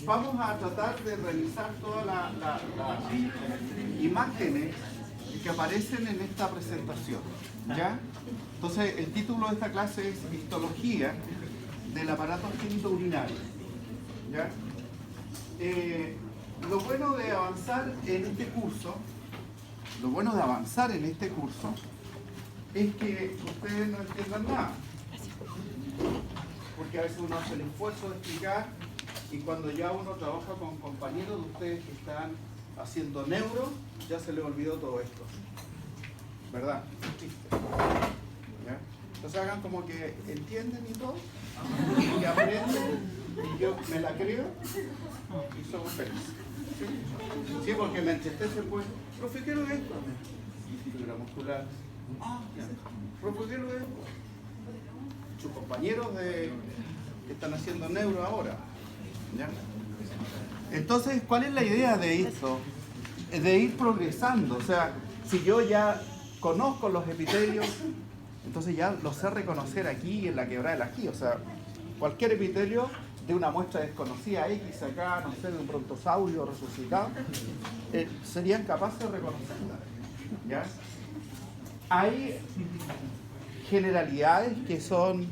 Vamos a tratar de revisar todas las imágenes que aparecen en esta presentación, ¿ya? Entonces, el título de esta clase es Histología del aparato genitourinario, ¿ya? Lo bueno de avanzar en este curso, es que ustedes no entiendan nada. Porque a veces uno hace el esfuerzo de explicar y cuando ya uno trabaja con compañeros de ustedes que están haciendo neuro, ya se les olvidó todo esto. ¿Verdad? Es triste. ¿Ya? Entonces hagan como que entienden y todo, y que aprenden, y yo me la creo y somos felices. Sí, porque me entristece pues, profe, ¿qué es lo que es esto? Fibra muscular. Profe, ¿qué es lo que es esto? Sus compañeros que están haciendo neuro ahora. ¿Ya? Entonces, ¿cuál es la idea de esto? De ir progresando. O sea, si yo ya conozco los epitelios, entonces ya los sé reconocer aquí en la quebrada del ají. O sea, cualquier epitelio de una muestra desconocida X acá, no sé, de un brontosaurio resucitado, serían capaces de reconocerla. ¿Ya? Hay generalidades que son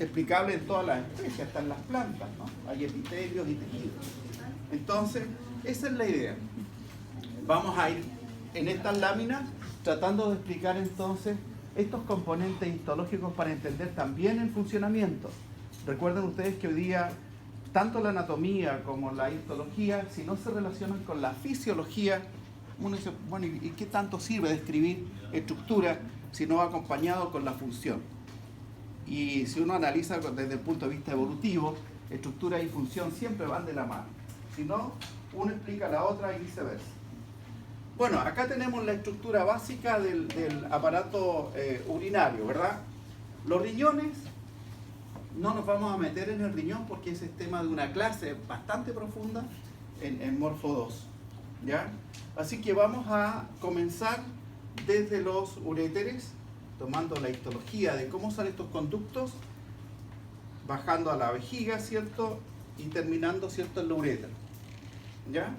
explicables en todas las especies, hasta en las plantas, ¿no? Hay epitelios y tejidos. Entonces, esa es la idea. Vamos a ir en estas láminas tratando de explicar entonces estos componentes histológicos para entender también el funcionamiento. Recuerden ustedes que hoy día tanto la anatomía como la histología, si no se relacionan con la fisiología, uno dice, bueno, ¿y qué tanto sirve describir estructura si no va acompañado con la función? Y si uno analiza desde el punto de vista evolutivo, estructura y función siempre van de la mano. Si no, uno explica la otra y viceversa. Bueno, acá tenemos la estructura básica del aparato urinario, ¿verdad? Los riñones, no nos vamos a meter en el riñón porque ese es tema de una clase bastante profunda en Morfo 2, ¿ya? Así que vamos a comenzar desde los uréteres, tomando la histología de cómo son estos conductos, bajando a la vejiga, ¿cierto? Y terminando, ¿cierto?, en la uretra, ¿ya?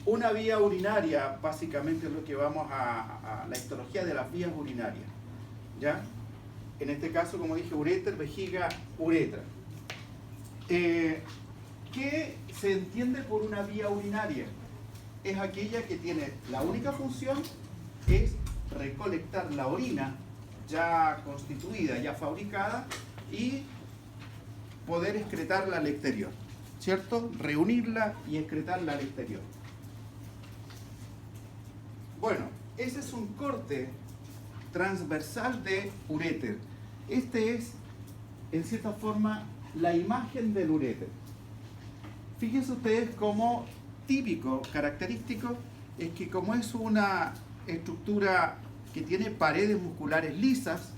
Una vía urinaria, básicamente, es lo que vamos a la histología de las vías urinarias, ¿ya? En este caso, como dije, uréter, vejiga, uretra. ¿Qué se entiende por una vía urinaria? Es aquella que tiene la única función es recolectar la orina ya constituida, ya fabricada, y poder excretarla al exterior, ¿cierto? Reunirla y excretarla al exterior. Bueno, ese es un corte transversal de uréter. Este es, en cierta forma, la imagen del uréter. Fíjense ustedes cómo típico, característico, es que como es una estructura que tiene paredes musculares lisas,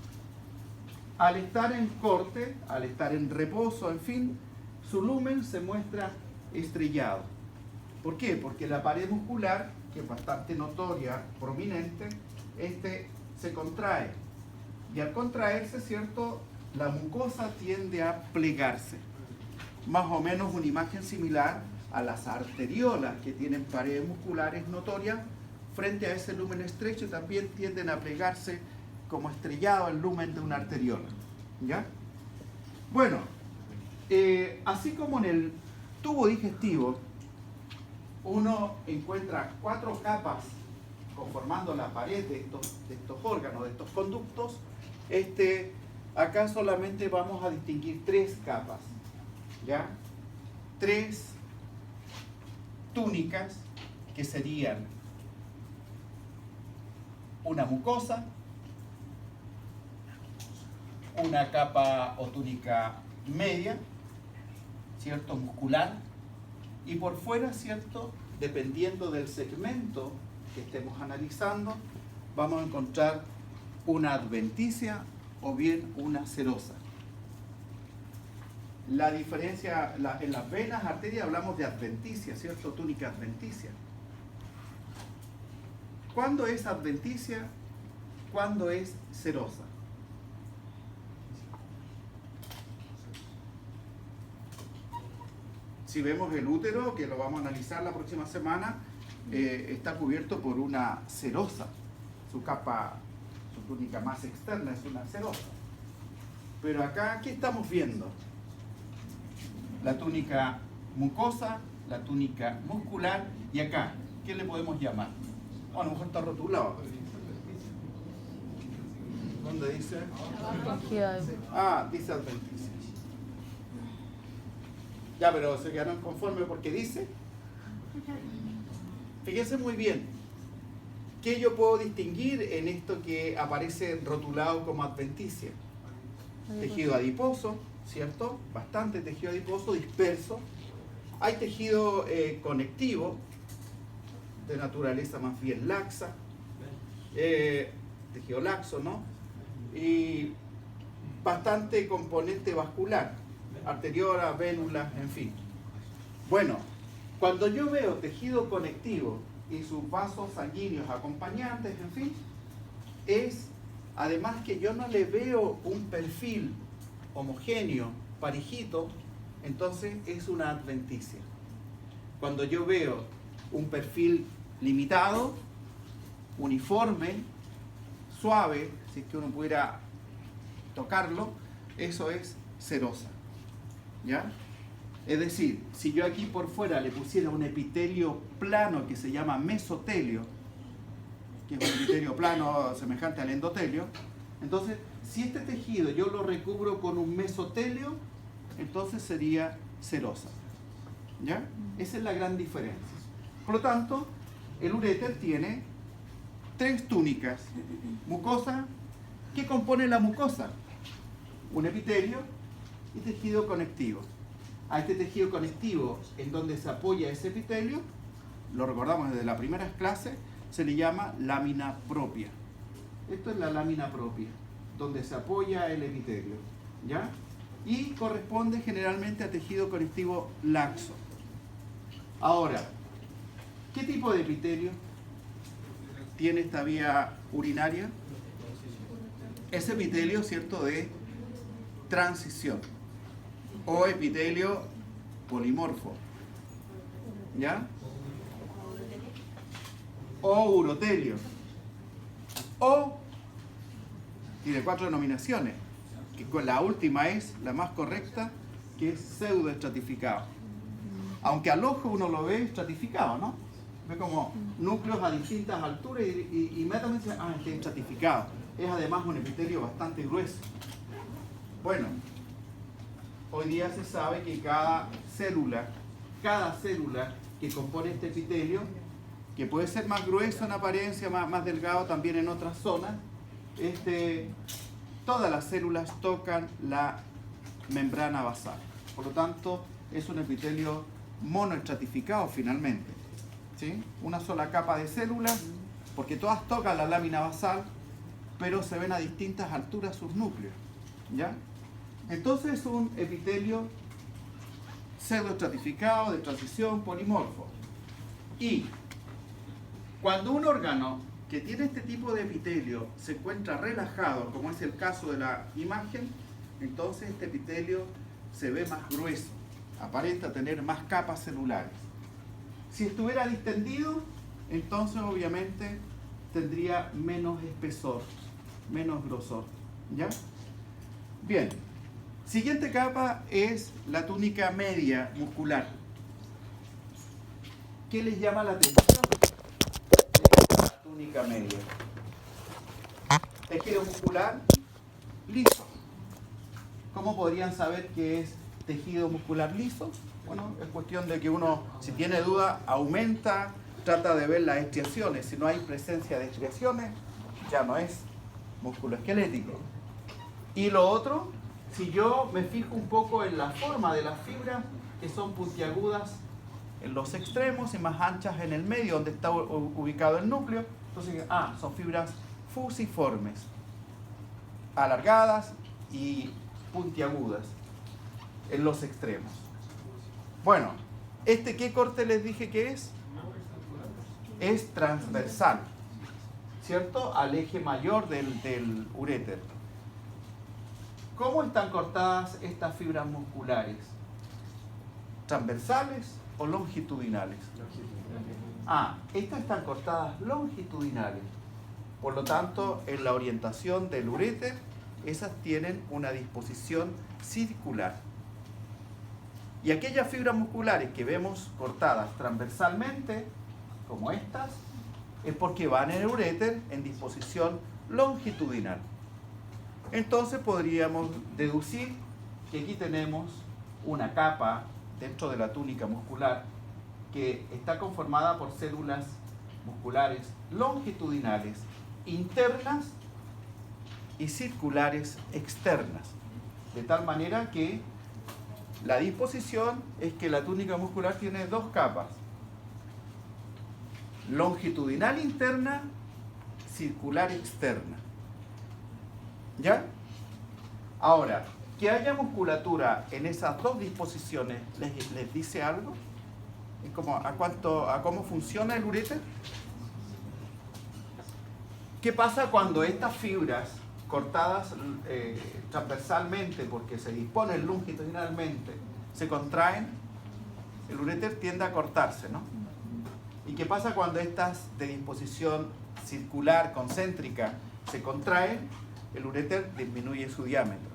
al estar en corte, al estar en reposo, en fin, su lumen se muestra estrellado. ¿Por qué? Porque la pared muscular, que es bastante notoria, prominente, se contrae. Y al contraerse, ¿cierto?, la mucosa tiende a plegarse. Más o menos una imagen similar a las arteriolas, que tienen paredes musculares notorias, frente a ese lumen estrecho también tienden a plegarse como estrellado el lumen de una arteriola, ¿ya? Bueno, así como en el tubo digestivo uno encuentra 4 capas conformando la pared de estos órganos, de estos conductos, acá solamente vamos a distinguir 3 capas, ¿ya? 3 túnicas que serían una mucosa, una capa o túnica media, ¿cierto?, muscular, y por fuera, ¿cierto?, dependiendo del segmento que estemos analizando, vamos a encontrar una adventicia o bien una serosa. La diferencia, en las venas, arterias, hablamos de adventicia, ¿cierto?, túnica adventicia. ¿Cuándo es adventicia? ¿Cuándo es serosa? Si vemos el útero, que lo vamos a analizar la próxima semana, está cubierto por una serosa. Su capa, su túnica más externa es una serosa. Pero acá, ¿qué estamos viendo? La túnica mucosa, la túnica muscular, y acá, ¿qué le podemos llamar? Oh, a lo mejor está rotulado. ¿Dónde dice? Ah, dice adventicia. Ya, pero se quedaron conformes porque dice. Fíjense muy bien. ¿Qué yo puedo distinguir en esto que aparece rotulado como adventicia? Tejido adiposo, ¿cierto? Bastante tejido adiposo disperso. Hay tejido conectivo, de naturaleza más bien laxa. Tejido laxo, ¿no? Y bastante componente vascular, arteriora, vénulas, en fin. Bueno, cuando yo veo tejido conectivo y sus vasos sanguíneos acompañantes, en fin, es además que yo no le veo un perfil homogéneo, parejito, entonces es una adventicia. Cuando yo veo un perfil limitado, uniforme, suave, si es que uno pudiera tocarlo, eso es serosa. ¿Ya? Es decir, si yo aquí por fuera le pusiera un epitelio plano que se llama mesotelio, que es un epitelio plano semejante al endotelio, entonces si este tejido yo lo recubro con un mesotelio, entonces sería serosa. ¿Ya? Esa es la gran diferencia. Por lo tanto, el uréter tiene 3 túnicas. Mucosa. ¿Qué compone la mucosa? Un epitelio y tejido conectivo. A este tejido conectivo en donde se apoya ese epitelio, lo recordamos desde la primera clase, se le llama lámina propia. Esto es la lámina propia, donde se apoya el epitelio, ¿ya? Y corresponde generalmente a tejido conectivo laxo. Ahora, ¿qué tipo de epitelio tiene esta vía urinaria? Es epitelio, ¿cierto?, de transición o epitelio polimorfo, ¿ya? O urotelio, o tiene 4 denominaciones, que con la última es la más correcta, que es pseudoestratificado. Aunque al ojo uno lo ve estratificado, ¿no? Ve como núcleos a distintas alturas y inmediatamente dice, ah, este es estratificado. Es además un epitelio bastante grueso. Bueno, hoy día se sabe que cada célula que compone este epitelio, que puede ser más grueso en apariencia, más delgado también en otras zonas, todas las células tocan la membrana basal. Por lo tanto, es un epitelio monoestratificado finalmente, ¿sí? Una sola capa de células, porque todas tocan la lámina basal, pero se ven a distintas alturas sus núcleos, ¿ya? Entonces es un epitelio pseudoestratificado, de transición, polimorfo. Y cuando un órgano que tiene este tipo de epitelio se encuentra relajado, como es el caso de la imagen, entonces este epitelio se ve más grueso, aparenta tener más capas celulares. Si estuviera distendido, entonces obviamente tendría menos espesor, menos grosor, ¿ya? Bien, siguiente capa es la túnica media muscular. ¿Qué les llama la atención? La túnica media. Tejido muscular liso. ¿Cómo podrían saber qué es tejido muscular liso? Bueno, es cuestión de que uno, si tiene duda, aumenta, trata de ver las estriaciones. Si no hay presencia de estriaciones, ya no es músculo esquelético. Y lo otro, si yo me fijo un poco en la forma de las fibras, que son puntiagudas en los extremos y más anchas en el medio, donde está ubicado el núcleo, entonces, son fibras fusiformes, alargadas y puntiagudas en los extremos. Bueno, ¿qué corte les dije que es? Es transversal, ¿cierto? Al eje mayor del uréter. ¿Cómo están cortadas estas fibras musculares? ¿Transversales o longitudinales? Estas están cortadas longitudinales. Por lo tanto, en la orientación del uréter, esas tienen una disposición circular. Y aquellas fibras musculares que vemos cortadas transversalmente, como estas, es porque van en el uréter en disposición longitudinal. Entonces podríamos deducir que aquí tenemos una capa dentro de la túnica muscular que está conformada por células musculares longitudinales internas y circulares externas, de tal manera que la disposición es que la túnica muscular tiene dos capas: longitudinal interna, circular externa. ¿Ya? Ahora, que haya musculatura en esas dos disposiciones, ¿les dice algo? Es como a cómo funciona el uréter. ¿Qué pasa cuando estas fibras cortadas transversalmente, porque se disponen longitudinalmente, se contraen? El uréter tiende a cortarse, ¿no? ¿Y qué pasa cuando estas de disposición circular, concéntrica, se contraen? El uréter disminuye su diámetro.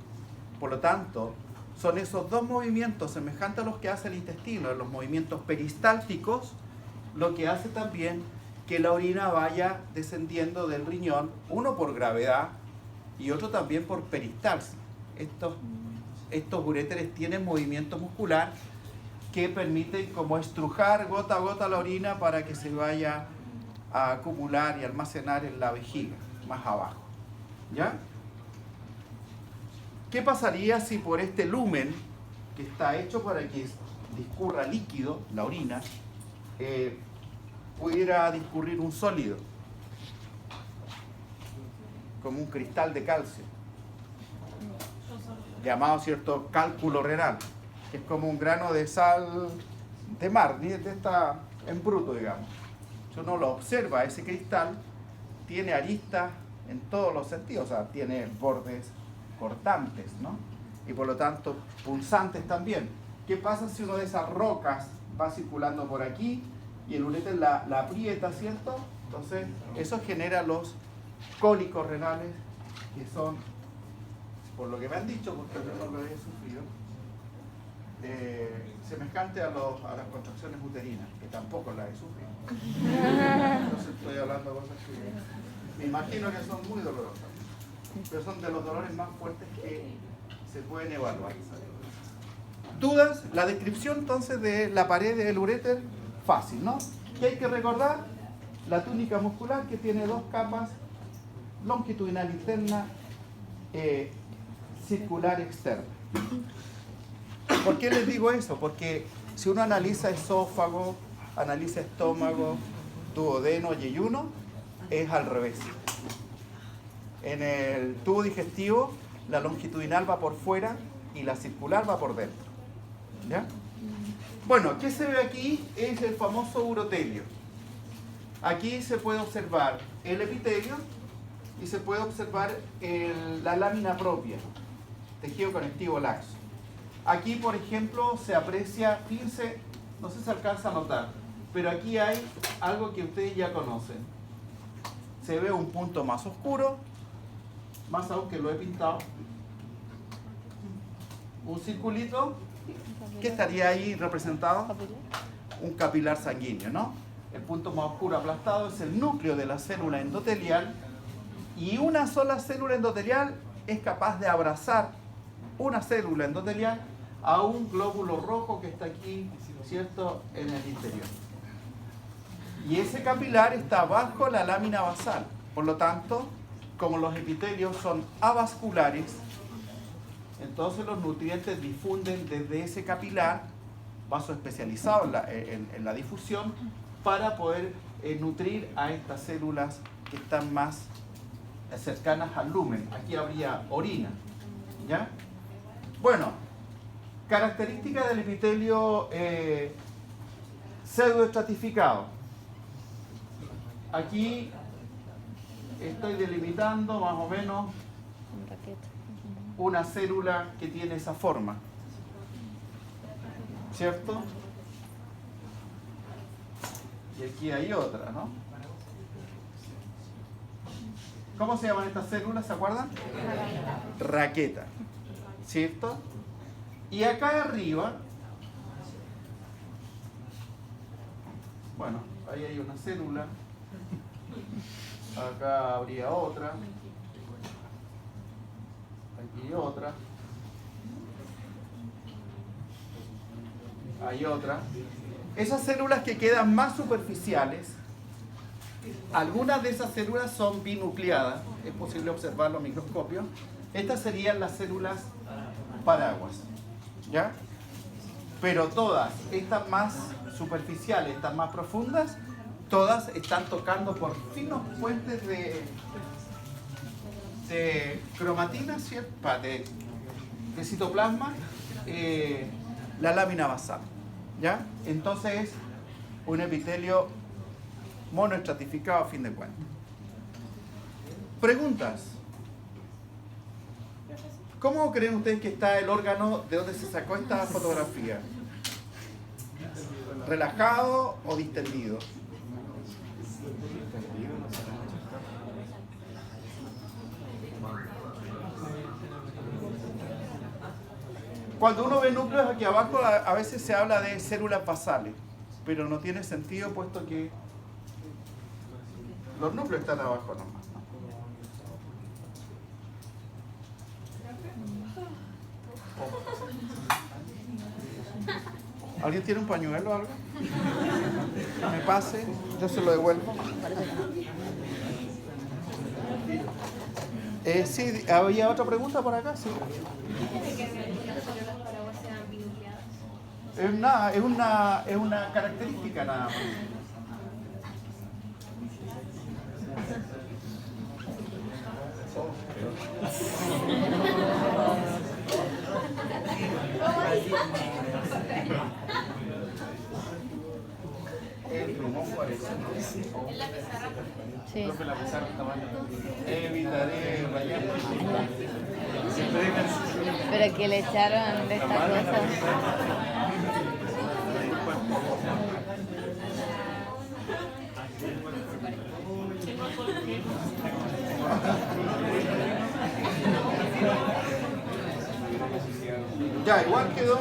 Por lo tanto, son esos dos movimientos semejantes a los que hace el intestino, los movimientos peristálticos, lo que hace también que la orina vaya descendiendo del riñón, uno por gravedad y otro también por peristalsis. Estos uréteres tienen movimiento muscular que permiten como estrujar gota a gota la orina para que se vaya a acumular y almacenar en la vejiga, más abajo. ¿Ya? ¿Qué pasaría si por este lumen, que está hecho para que discurra líquido, la orina, pudiera discurrir un sólido, como un cristal de calcio, llamado, ¿cierto?, cálculo renal, que es como un grano de sal de mar, de esta en bruto, digamos. Si uno lo observa, ese cristal tiene aristas en todos los sentidos, o sea, tiene bordes cortantes, ¿no? Y por lo tanto punzantes también. ¿Qué pasa si una de esas rocas va circulando por aquí y el uréter la aprieta, ¿cierto? Entonces eso genera los cólicos renales, que son, por lo que me han dicho, porque yo no lo he sufrido, semejante a las contracciones uterinas, que tampoco las he sufrido. Entonces estoy hablando de cosas que me imagino que son muy dolorosas, pero son de los dolores más fuertes que se pueden evaluar. ¿Dudas? La descripción entonces de la pared del uréter, fácil, ¿no? ¿Qué hay que recordar? La túnica muscular, que tiene dos capas, longitudinal interna, circular externa. ¿Por qué les digo eso? Porque si uno analiza esófago, analiza estómago, duodeno, yeyuno, es al revés. En el tubo digestivo, la longitudinal va por fuera y la circular va por dentro. ¿Ya? Bueno, ¿qué se ve aquí? Es el famoso urotelio. Aquí se puede observar el epitelio y se puede observar la lámina propia, tejido conectivo laxo. Aquí, por ejemplo, se aprecia, fíjense, no sé si se alcanza a notar, pero aquí hay algo que ustedes ya conocen. Se ve un punto más oscuro, más aún que lo he pintado, un circulito, ¿qué estaría ahí representado? Un capilar sanguíneo, ¿no? El punto más oscuro aplastado es el núcleo de la célula endotelial, y una sola célula endotelial es capaz de abrazar una célula endotelial a un glóbulo rojo que está aquí, ¿cierto?, en el interior. Y ese capilar está bajo la lámina basal. Por lo tanto, como los epitelios son avasculares, entonces los nutrientes difunden desde ese capilar, vaso especializado en la difusión, para poder nutrir a estas células que están más cercanas al lumen. Aquí habría orina, ¿ya? Bueno, características del epitelio pseudoestratificado. Aquí estoy delimitando más o menos una célula que tiene esa forma. ¿cierto? Y aquí hay otra, ¿no? ¿Cómo se llaman estas células? ¿Se acuerdan? Raqueta, ¿cierto? Y acá arriba, bueno, ahí hay una célula, acá habría otra, aquí otra, hay otra. Esas células que quedan más superficiales, algunas de esas células son binucleadas, es posible observarlo al microscopio. Estas serían las células paraguas, ¿ya? Pero todas, estas más superficiales, estas más profundas, todas están tocando por finos puentes de cromatina, ¿cierto? De citoplasma, la lámina basal, ¿ya? Entonces es un epitelio monoestratificado a fin de cuentas. Preguntas. ¿Cómo creen ustedes que está el órgano de donde se sacó esta fotografía? ¿Relajado o distendido? Cuando uno ve núcleos aquí abajo, a veces se habla de células basales, pero no tiene sentido puesto que los núcleos están abajo nomás. ¿Alguien tiene un pañuelo o algo? Me pase, yo se lo devuelvo. Sí, ¿había otra pregunta por acá? Sí. Es una característica nada más. El plumón parece. ¿En la pizarra? Sí. Creo que la pizarra está mal. Evitaré rayar. Pero que le echaron de esta cosa. Ya, igual quedó.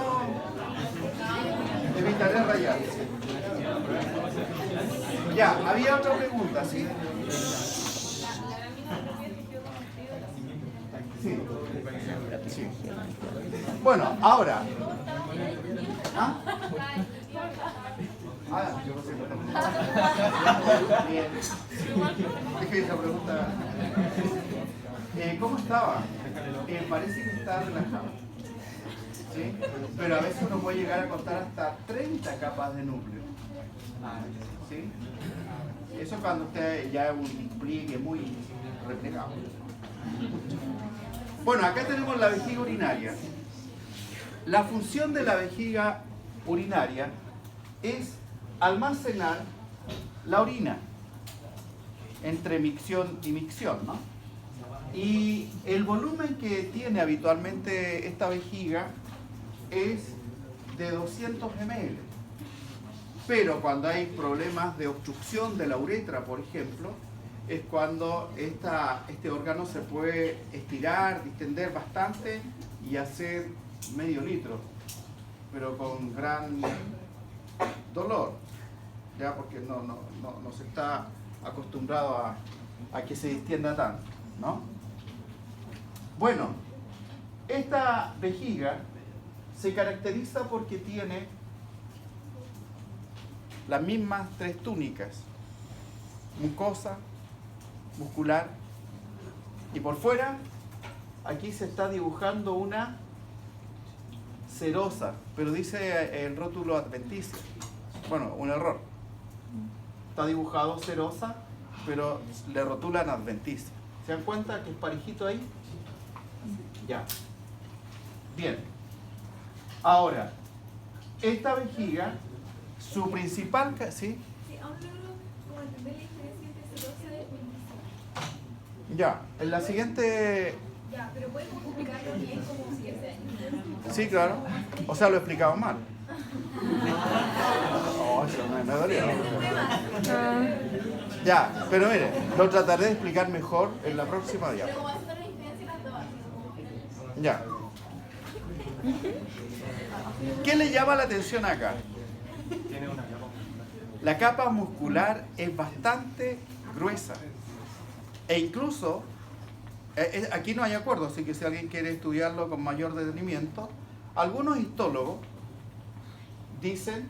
Evitaré rayar. Ya, había otra pregunta, ¿sí? Sí. Sí. Bueno, ahora. ¿Ah? Yo no sé. Bien. Es que esa pregunta. ¿Cómo estaba? Parece que está relajado. ¿Sí? Pero a veces uno puede llegar a contar hasta 30 capas de núcleo. ¿Sí? Eso cuando usted ya es un pliegue muy replegado. Bueno, acá tenemos la vejiga urinaria. La función de la vejiga urinaria es almacenar la orina entre micción y micción, ¿no? Y el volumen que tiene habitualmente esta vejiga es de 200 ml. Pero cuando hay problemas de obstrucción de la uretra, por ejemplo, es cuando este órgano se puede estirar, distender bastante y hacer medio litro, pero con gran dolor, ya porque no se está acostumbrado a que se distienda tanto, ¿no? Bueno, esta vejiga se caracteriza porque tiene las mismas tres túnicas: mucosa, muscular y por fuera. Aquí se está dibujando una serosa, pero dice el rótulo adventicio. Bueno, un error. Está dibujado serosa, pero le rotulan adventicia. ¿Se dan cuenta que es parejito ahí? Ya. Bien. Ahora, esta vejiga, su principal... ¿Sí? Sí, aún no logro como entender la diferencia entre serosa y adventicia. Ya, en la siguiente... Ya, pero podemos explicarlo bien como si es. Sí, claro. O sea, lo he explicado mal. Oh, eso me dolió. Ya, pero mire, lo trataré de explicar mejor en la próxima diapositiva. Pero como hacer una diferencia las dos. Ya. ¿Qué le llama la atención acá? La capa muscular es bastante gruesa. E incluso, aquí no hay acuerdo, así que si alguien quiere estudiarlo con mayor detenimiento, algunos histólogos dicen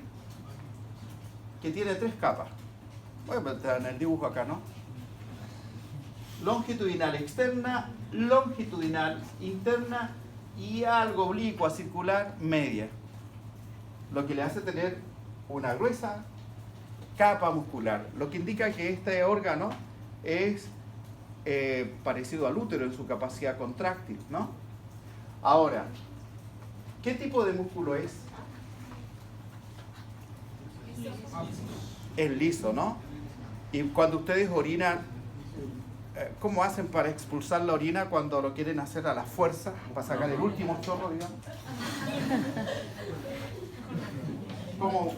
que tiene 3 capas. Voy a meter en el dibujo acá, ¿no? Longitudinal externa, longitudinal interna y algo oblicua, circular, media. Lo que le hace tener una gruesa capa muscular, lo que indica que este órgano es parecido al útero en su capacidad contráctil, ¿no? Ahora, ¿qué tipo de músculo es? Es liso, ¿no? Y cuando ustedes orinan, ¿cómo hacen para expulsar la orina cuando lo quieren hacer a la fuerza, para sacar el último chorro, digamos?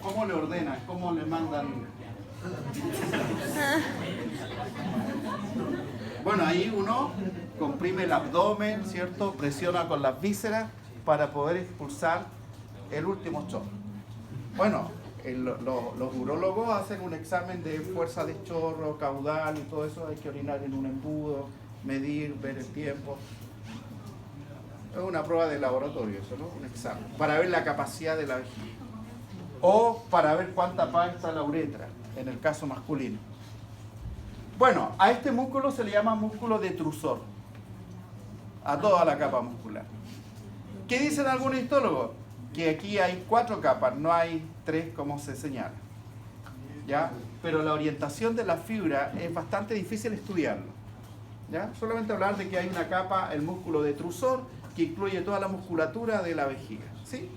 ¿Cómo le ordenan? ¿Cómo le mandan? Bueno, ahí uno comprime el abdomen, ¿cierto? Presiona con las vísceras para poder expulsar el último chorro. Bueno, los urólogos hacen un examen de fuerza de chorro, caudal y todo eso. Hay que orinar en un embudo, medir, ver el tiempo. Es una prueba de laboratorio eso, ¿no? Un examen. Para ver la capacidad de la vejiga. O para ver cuánta tapada está la uretra, en el caso masculino. Bueno, a este músculo se le llama músculo detrusor. A toda la capa muscular. ¿Qué dicen algunos histólogos? Que aquí hay 4 capas, no hay 3 como se señala. ¿Ya? Pero la orientación de la fibra es bastante difícil estudiarlo. ¿Ya? Solamente hablar de que hay una capa, el músculo detrusor, que incluye toda la musculatura de la vejiga. ¿Sí?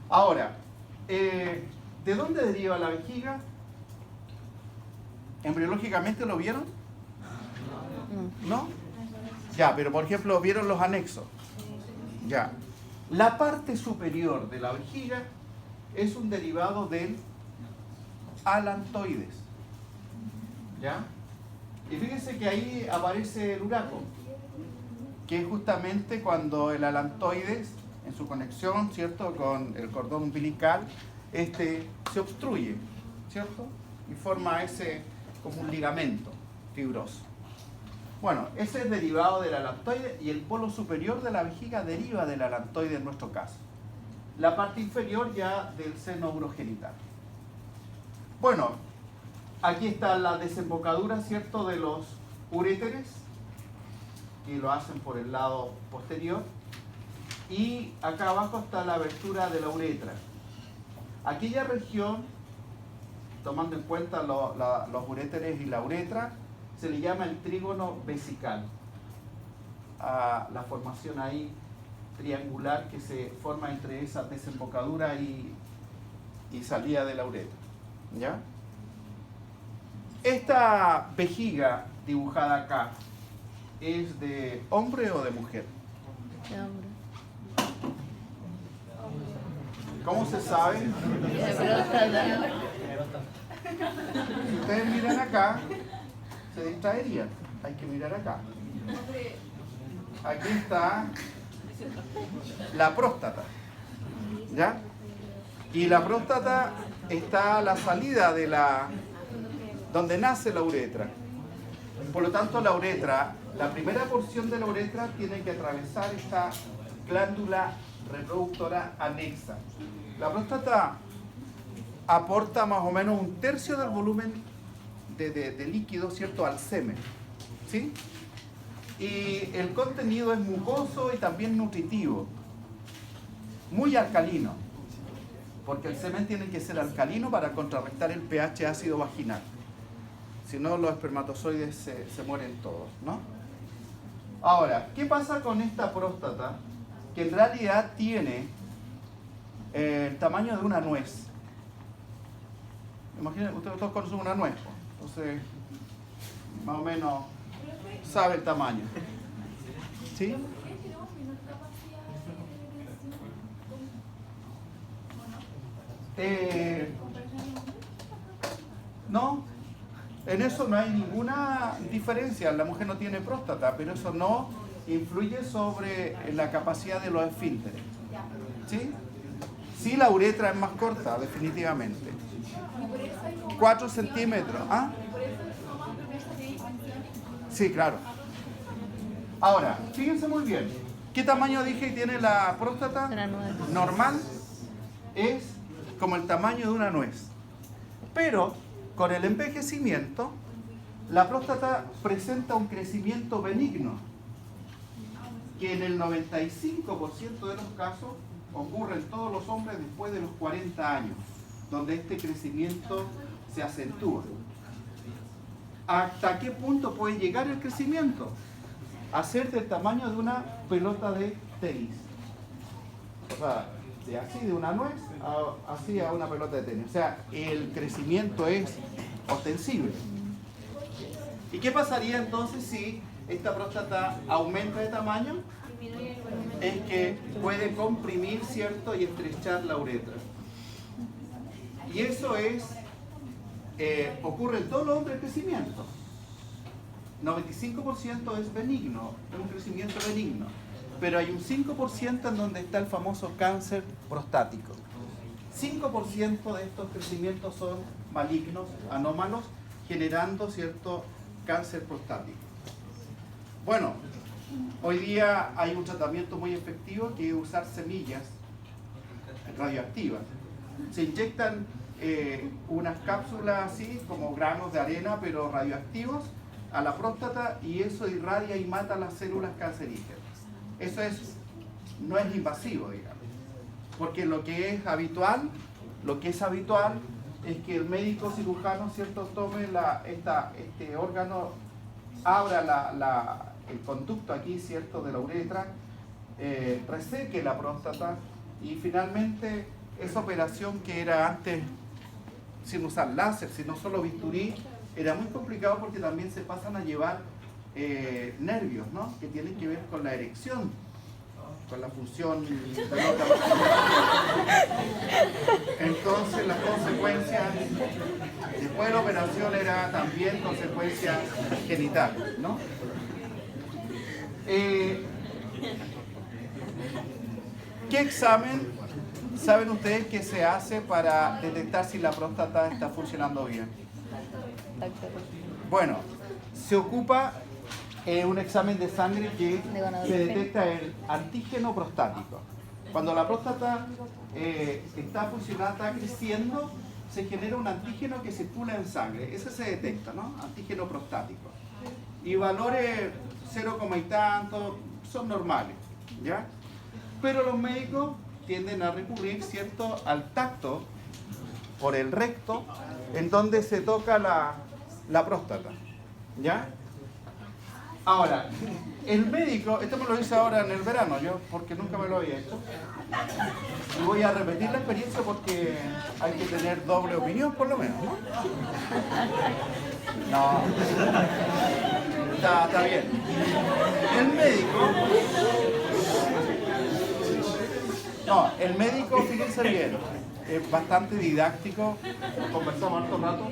Ahora, ¿de dónde deriva la vejiga? ¿Embriológicamente lo vieron? ¿No? Ya, pero por ejemplo, ¿vieron los anexos? Ya. La parte superior de la vejiga es un derivado del alantoides. ¿Ya? Y fíjense que ahí aparece el uraco, que es justamente cuando el alantoides, en su conexión, ¿cierto?, con el cordón umbilical, se obstruye, ¿cierto? Y forma como un ligamento fibroso. Bueno, ese es derivado del alantoide y el polo superior de la vejiga deriva del alantoide en nuestro caso. La parte inferior ya del seno urogenital. Bueno, aquí está la desembocadura, ¿cierto?, de los uréteres, que lo hacen por el lado posterior. Y acá abajo está la abertura de la uretra. Aquella región, tomando en cuenta los uréteres y la uretra, se le llama el trígono vesical. A la formación ahí triangular que se forma entre esa desembocadura y salida de la uretra. ¿Ya? Esta vejiga dibujada acá, ¿es de hombre o de mujer? De hombre. ¿Cómo se sabe? De próstata. Si ustedes miran acá, se distraerían. Hay que mirar acá. Aquí está la próstata. ¿Ya? Y la próstata está a la salida de donde nace la uretra. Por lo tanto, la uretra, la primera porción de la uretra tiene que atravesar esta glándula reproductora anexa. La próstata aporta más o menos 1/3 del volumen de líquido, ¿cierto?, al semen. ¿Sí? Y el contenido es mucoso y también nutritivo. Muy alcalino. Porque el semen tiene que ser alcalino para contrarrestar el pH ácido vaginal. Si no, los espermatozoides se mueren todos, ¿no? Ahora, ¿qué pasa con esta próstata? Que en realidad tiene el tamaño de una nuez. Imagínense, ustedes todos conocen una nuez, entonces más o menos sabe el tamaño. ¿Sí? No, en eso no hay ninguna diferencia. La mujer no tiene próstata, pero eso no influye sobre la capacidad de los esfínteres. ¿Sí? Sí, la uretra es más corta, definitivamente. 4 centímetros. ¿Ah? Sí, claro. Ahora, fíjense muy bien. ¿Qué tamaño dije que tiene la próstata? Una nuez. Normal es como el tamaño de una nuez. Pero con el envejecimiento, la próstata presenta un crecimiento benigno, que en el 95% de los casos ocurre en todos los hombres después de los 40 años, donde este crecimiento se acentúa. ¿Hasta qué punto puede llegar el crecimiento? A ser del tamaño de una pelota de tenis. O sea, de una nuez así a una pelota de tenis. O sea, el crecimiento es ostensible. ¿Y qué pasaría entonces si esta próstata aumenta de tamaño? Es que puede comprimir, ¿cierto? Y estrechar la uretra. Y eso ocurre en todos los hombres de crecimiento. 95% es benigno, es un crecimiento benigno. Pero hay un 5% en donde está el famoso cáncer prostático. 5% de estos crecimientos son malignos, anómalos, generando cierto cáncer prostático. Bueno, hoy día hay un tratamiento muy efectivo que es usar semillas radioactivas. Se inyectan unas cápsulas así, como granos de arena, pero radioactivos, a la próstata, y eso irradia y mata las células cancerígenas. Eso no es invasivo, digamos, porque lo que es habitual es que el médico cirujano, ¿cierto?, tome este órgano, abra el conducto aquí, ¿cierto?, de la uretra, reseque la próstata, y finalmente esa operación que era antes sin usar láser, sino solo bisturí, era muy complicado porque también se pasan a llevar nervios, ¿no?, que tienen que ver con la erección, con la función del órgano. Entonces las consecuencias después de la operación era también consecuencias genitales, ¿no? ¿Qué examen saben ustedes que se hace para detectar si la próstata está funcionando bien? Bueno, se ocupa un examen de sangre que se detecta el antígeno prostático. Cuando la próstata está funcionando, está creciendo, se genera un antígeno que circula en sangre. Ese se detecta, ¿no? Antígeno prostático. Y valores 0, y tanto son normales, ¿ya? Pero los médicos tienden a recurrir, ¿cierto?, al tacto por el recto, en donde se toca la próstata, ¿ya? Ahora, el médico, esto me lo hice ahora en el verano, yo, porque nunca me lo había hecho, y voy a repetir la experiencia porque hay que tener doble opinión por lo menos, ¿no? No, está bien. El médico, fíjense bien, es bastante didáctico, conversamos harto rato.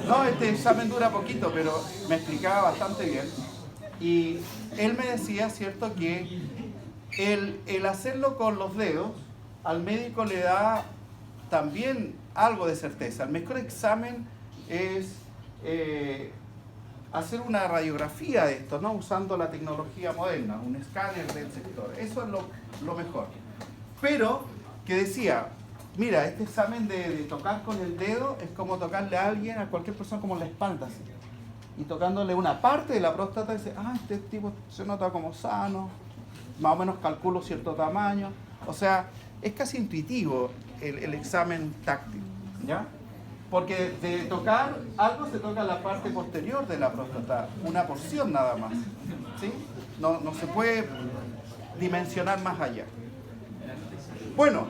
No, este examen dura poquito, pero me explicaba bastante bien. Y él me decía, ¿cierto?, que el hacerlo con los dedos al médico le da también algo de certeza. El mejor examen es hacer una radiografía de esto, ¿no?, usando la tecnología moderna, un escáner del sector. Eso es lo mejor. Pero que decía, mira, este examen de tocar con el dedo es como tocarle a alguien, a cualquier persona, como en la espalda, así. Y tocándole una parte de la próstata, dice, este tipo se nota como sano, más o menos calculo cierto tamaño. O sea, es casi intuitivo el examen táctil, ¿ya? Porque de tocar algo se toca la parte posterior de la próstata, una porción nada más, ¿sí? No se puede dimensionar más allá. Bueno,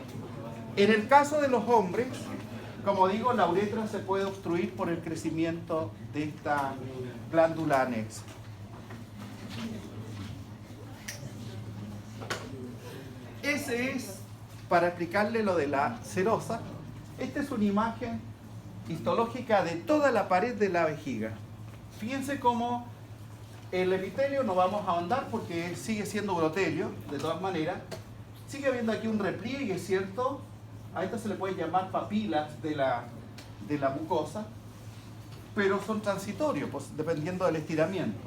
en el caso de los hombres, como digo, la uretra se puede obstruir por el crecimiento de esta glándula anexa. Ese es para explicarle lo de la serosa. Esta es una imagen histológica de toda la pared de la vejiga. Fíjense cómo el epitelio no vamos a ahondar porque sigue siendo urotelio, de todas maneras. Sigue habiendo aquí un repliegue, ¿cierto? A esta se le puede llamar papilas de la mucosa, pero son transitorios, pues, dependiendo del estiramiento.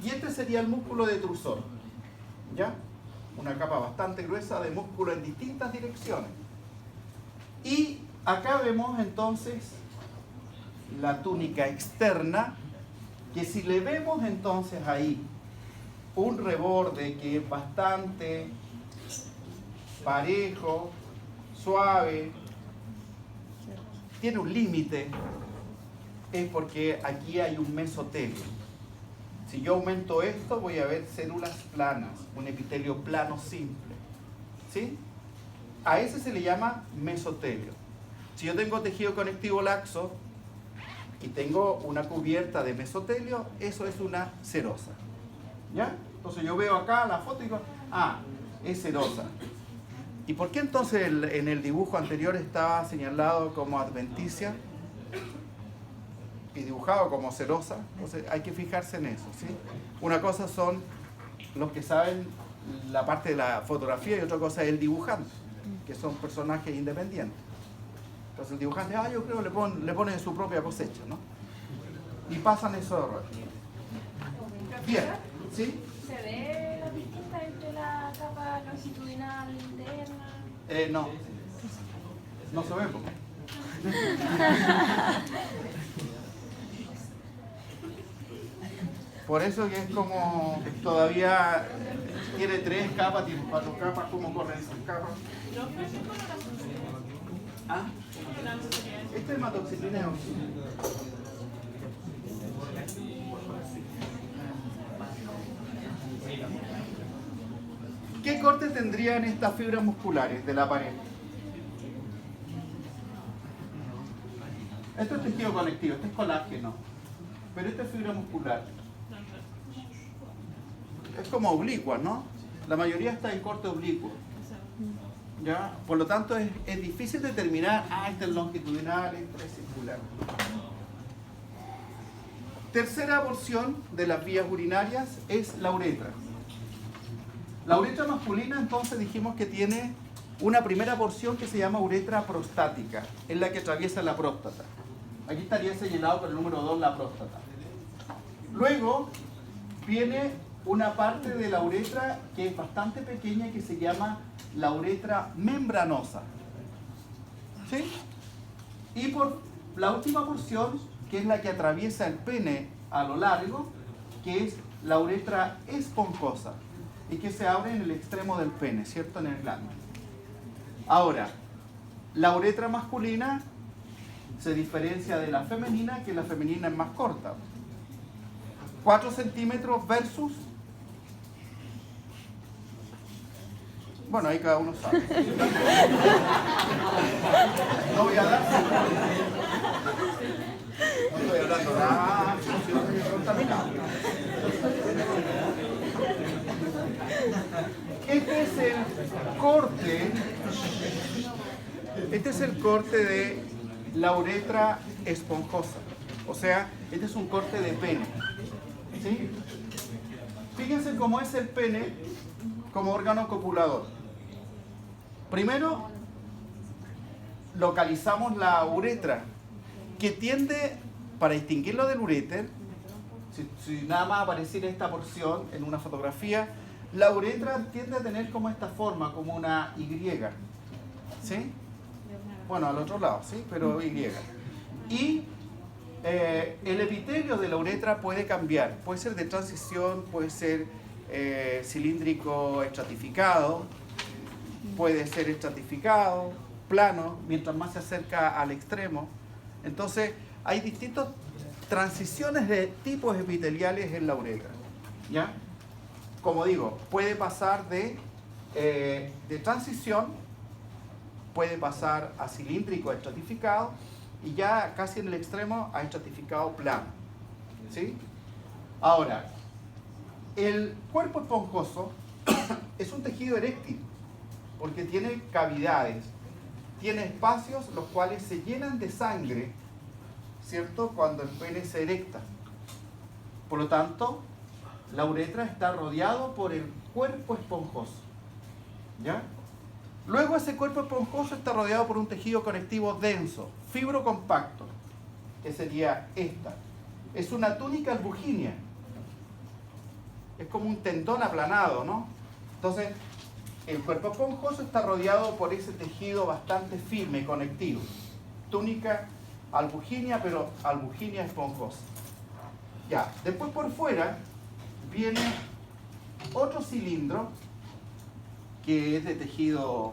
Y este sería el músculo detrusor, ¿ya? Una capa bastante gruesa de músculo en distintas direcciones. Y acá vemos entonces la túnica externa, que si le vemos entonces ahí un reborde que es bastante parejo, suave, tiene un límite, es porque aquí hay un mesotelio. Si yo aumento esto, voy a ver células planas, un epitelio plano simple, ¿sí? A ese se le llama mesotelio. Si yo tengo tejido conectivo laxo y tengo una cubierta de mesotelio, eso es una serosa, ¿ya? Entonces yo veo acá la foto y digo, ah, es serosa. ¿Y por qué entonces en el dibujo anterior estaba señalado como adventicia y dibujado como serosa? Entonces hay que fijarse en eso, ¿sí? Una cosa son los que saben la parte de la fotografía y otra cosa es el dibujante, que son personajes independientes. Entonces el dibujante, yo creo que le pone su propia cosecha, ¿no? Y pasan esos errores. Bien, ¿sí? ¿Se ve la distinta entre la capa longitudinal interna? No. No se ve, po. Por eso que es como todavía tiene 3 capas, tiene 4 capas, ¿cómo corren esas capas? ¿Ah? Esta es hematoxicina de oxígeno. ¿Qué corte tendrían estas fibras musculares de la pared? Esto es tejido conectivo, este es colágeno, pero esta es fibra muscular. Es como oblicua, ¿no? La mayoría está en corte oblicuo. ¿Ya? Por lo tanto, es difícil determinar, este es longitudinal, este es circular. Tercera porción de las vías urinarias es la uretra. La uretra masculina, entonces, dijimos que tiene una primera porción que se llama uretra prostática, es la que atraviesa la próstata. Aquí estaría señalado con el número 2 la próstata. Luego viene una parte de la uretra que es bastante pequeña que se llama la uretra membranosa, ¿sí? Y por la última porción, que es la que atraviesa el pene a lo largo, que es la uretra esponjosa y que se abre en el extremo del pene, ¿cierto? En el glande. Ahora, la uretra masculina se diferencia de la femenina, que la femenina es más corta. 4 centímetros versus... Bueno, ahí cada uno sabe. No voy a dar... No estoy hablando nada, sino que estoy contaminado. Este es el corte... Este es el corte de la uretra esponjosa. O sea, este es un corte de pene. ¿Sí? Fíjense cómo es el pene como órgano copulador. Primero, localizamos la uretra, que tiende, para distinguirlo del uréter, si nada más apareciera esta porción en una fotografía, la uretra tiende a tener como esta forma, como una Y. ¿Sí? Bueno, al otro lado, ¿sí? Pero Y. Y el epitelio de la uretra puede cambiar. Puede ser de transición, puede ser cilíndrico estratificado, puede ser estratificado, plano, mientras más se acerca al extremo. Entonces, hay distintas transiciones de tipos epiteliales en la uretra, ¿ya? Como digo, puede pasar de transición, puede pasar a cilíndrico estratificado y ya casi en el extremo a estratificado plano, ¿sí? Ahora, el cuerpo esponjoso es un tejido eréctil. porque tiene cavidades, tiene espacios los cuales se llenan de sangre, ¿cierto? Cuando el pene se erecta. Por lo tanto, la uretra está rodeado por el cuerpo esponjoso, ¿ya? Luego ese cuerpo esponjoso está rodeado por un tejido conectivo denso, fibrocompacto, que sería esta. Es una túnica albuginea. Es como un tendón aplanado, ¿no? Entonces, el cuerpo esponjoso está rodeado por ese tejido bastante firme, conectivo. Túnica albuginea, pero albuginea esponjosa. Ya, después por fuera viene otro cilindro que es de tejido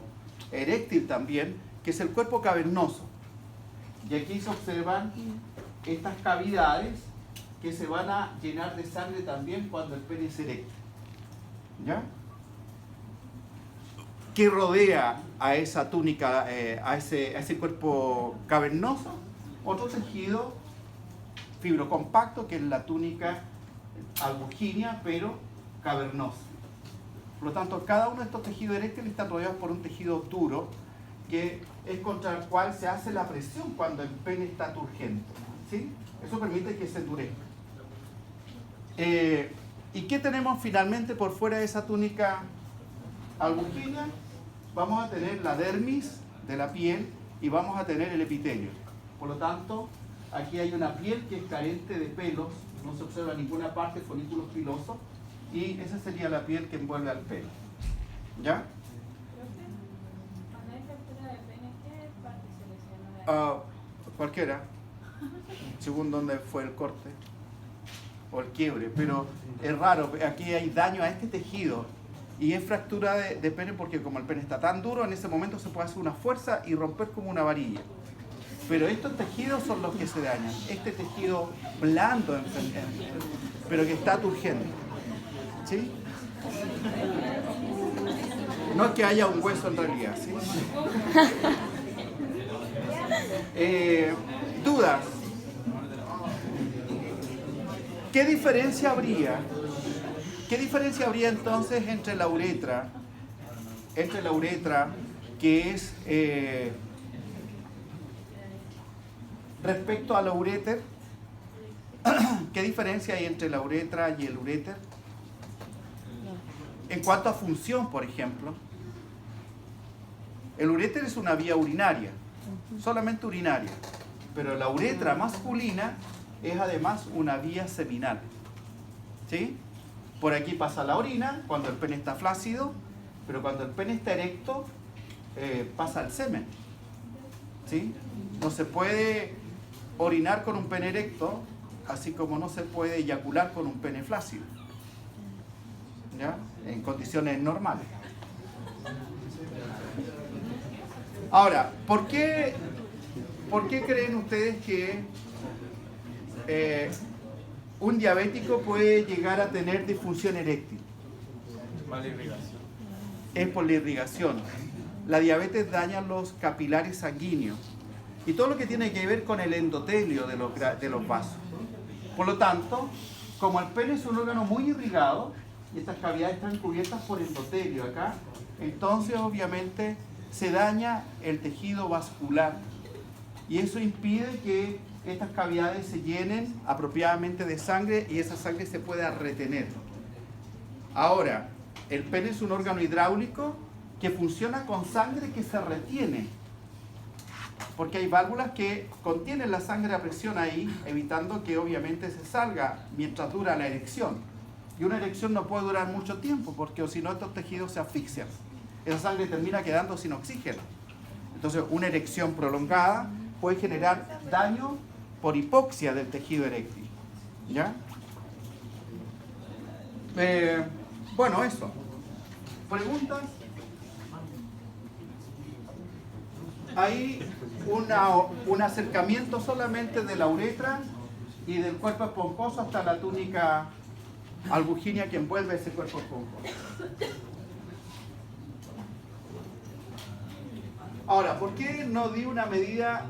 eréctil también, que es el cuerpo cavernoso. Y aquí se observan estas cavidades que se van a llenar de sangre también cuando el pene se erecta. ¿Ya? ¿Qué rodea a esa túnica, a ese cuerpo cavernoso? Otro tejido fibrocompacto, que es la túnica albuginea, pero cavernosa. Por lo tanto, cada uno de estos tejidos eréctiles están rodeados por un tejido duro, que es contra el cual se hace la presión cuando el pene está turgente, ¿sí? Eso permite que se endurezca. ¿Y qué tenemos finalmente por fuera de esa túnica albuginea? Vamos a tener la dermis de la piel y vamos a tener el epitelio. Por lo tanto, aquí hay una piel que es carente de pelos, no se observa en ninguna parte folículos pilosos, y esa sería la piel que envuelve al pelo. ¿Ya? Cuando hay fractura de pene, ¿qué parte se lesiona? Cualquiera, según dónde fue el corte o el quiebre, pero es raro, aquí hay daño a este tejido y es fractura de pene porque como el pene está tan duro, en ese momento se puede hacer una fuerza y romper como una varilla. Pero estos tejidos son los que se dañan, este tejido blando, pero que está turgente, ¿sí? No es que haya un hueso en realidad, ¿sí? ¿Dudas? ¿Qué diferencia habría? ¿Qué diferencia habría entonces entre la uretra? Entre la uretra, que es respecto a la uréter. ¿Qué diferencia hay entre la uretra y el uréter? En cuanto a función, por ejemplo, el uréter es una vía urinaria, solamente urinaria, pero la uretra masculina es además una vía seminal, ¿sí? Por aquí pasa la orina cuando el pene está flácido, pero cuando el pene está erecto pasa el semen, ¿sí? No se puede orinar con un pene erecto, así como no se puede eyacular con un pene flácido, ¿ya? En condiciones normales. Ahora, ¿por qué creen ustedes que un diabético puede llegar a tener disfunción eréctil? Mala irrigación. Es por la irrigación. La diabetes daña los capilares sanguíneos y todo lo que tiene que ver con el endotelio de los vasos. Por lo tanto, como el pene es un órgano muy irrigado y estas cavidades están cubiertas por endotelio acá, entonces obviamente se daña el tejido vascular y eso impide que estas cavidades se llenen apropiadamente de sangre y esa sangre se pueda retener. Ahora, el pene es un órgano hidráulico que funciona con sangre que se retiene, porque hay válvulas que contienen la sangre a presión ahí, evitando que obviamente se salga mientras dura la erección. Y una erección no puede durar mucho tiempo, porque o si no estos tejidos se asfixian. Esa sangre termina quedando sin oxígeno. Entonces, una erección prolongada puede generar daño por hipoxia del tejido eréctil. ¿Ya? Bueno, eso. ¿Preguntas? Hay un acercamiento solamente de la uretra y del cuerpo esponjoso hasta la túnica albuginea que envuelve ese cuerpo esponjoso. Ahora, ¿por qué no di una medida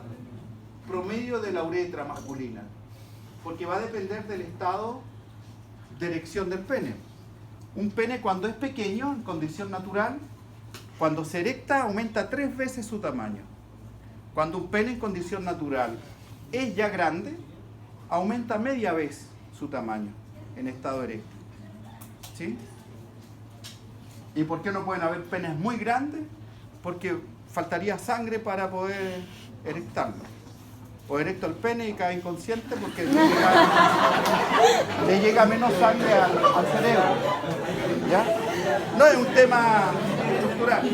promedio de la uretra masculina? Porque va a depender del estado de erección del pene. Un pene cuando es pequeño, en condición natural, Cuando se erecta aumenta 3 veces su tamaño. Cuando un pene en condición natural es ya grande, aumenta media vez su tamaño en estado erecto. ¿Sí? ¿Y por qué no pueden haber penes muy grandes? Porque faltaría sangre para poder erectarlo. O erecto el pene y cae inconsciente porque le llega menos sangre al cerebro. ¿Ya? No es un tema estructural.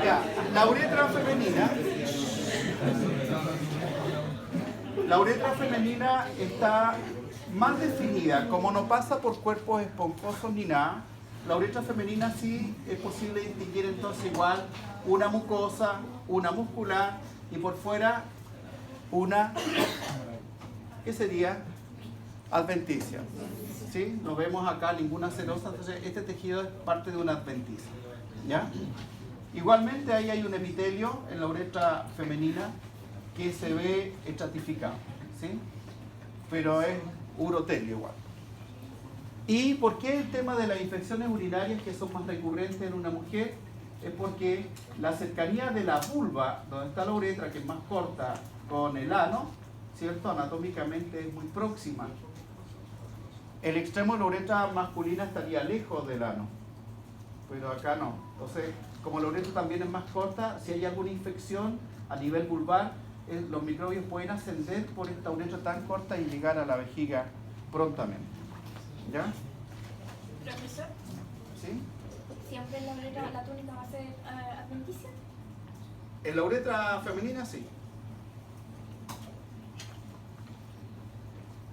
Ya, la uretra femenina está más definida, como no pasa por cuerpos esponjosos ni nada. La uretra femenina sí es posible distinguir entonces igual una mucosa, una muscular y por fuera una, ¿qué sería? Adventicia. ¿Sí? No vemos acá ninguna serosa, entonces este tejido es parte de una adventicia. ¿Ya? Igualmente ahí hay un epitelio en la uretra femenina que se ve estratificado, ¿sí? Pero es urotelio igual. ¿Y por qué el tema de las infecciones urinarias que son más recurrentes en una mujer? Es porque la cercanía de la vulva, donde está la uretra, que es más corta, con el ano, ¿cierto? Anatómicamente es muy próxima. El extremo de la uretra masculina estaría lejos del ano, pero acá no. Entonces, como la uretra también es más corta, si hay alguna infección a nivel vulvar, los microbios pueden ascender por esta uretra tan corta y llegar a la vejiga prontamente. ¿Ya? Profesor, ¿Sí? ¿siempre en la uretra la túnica va a ser adventicia? En la uretra femenina sí.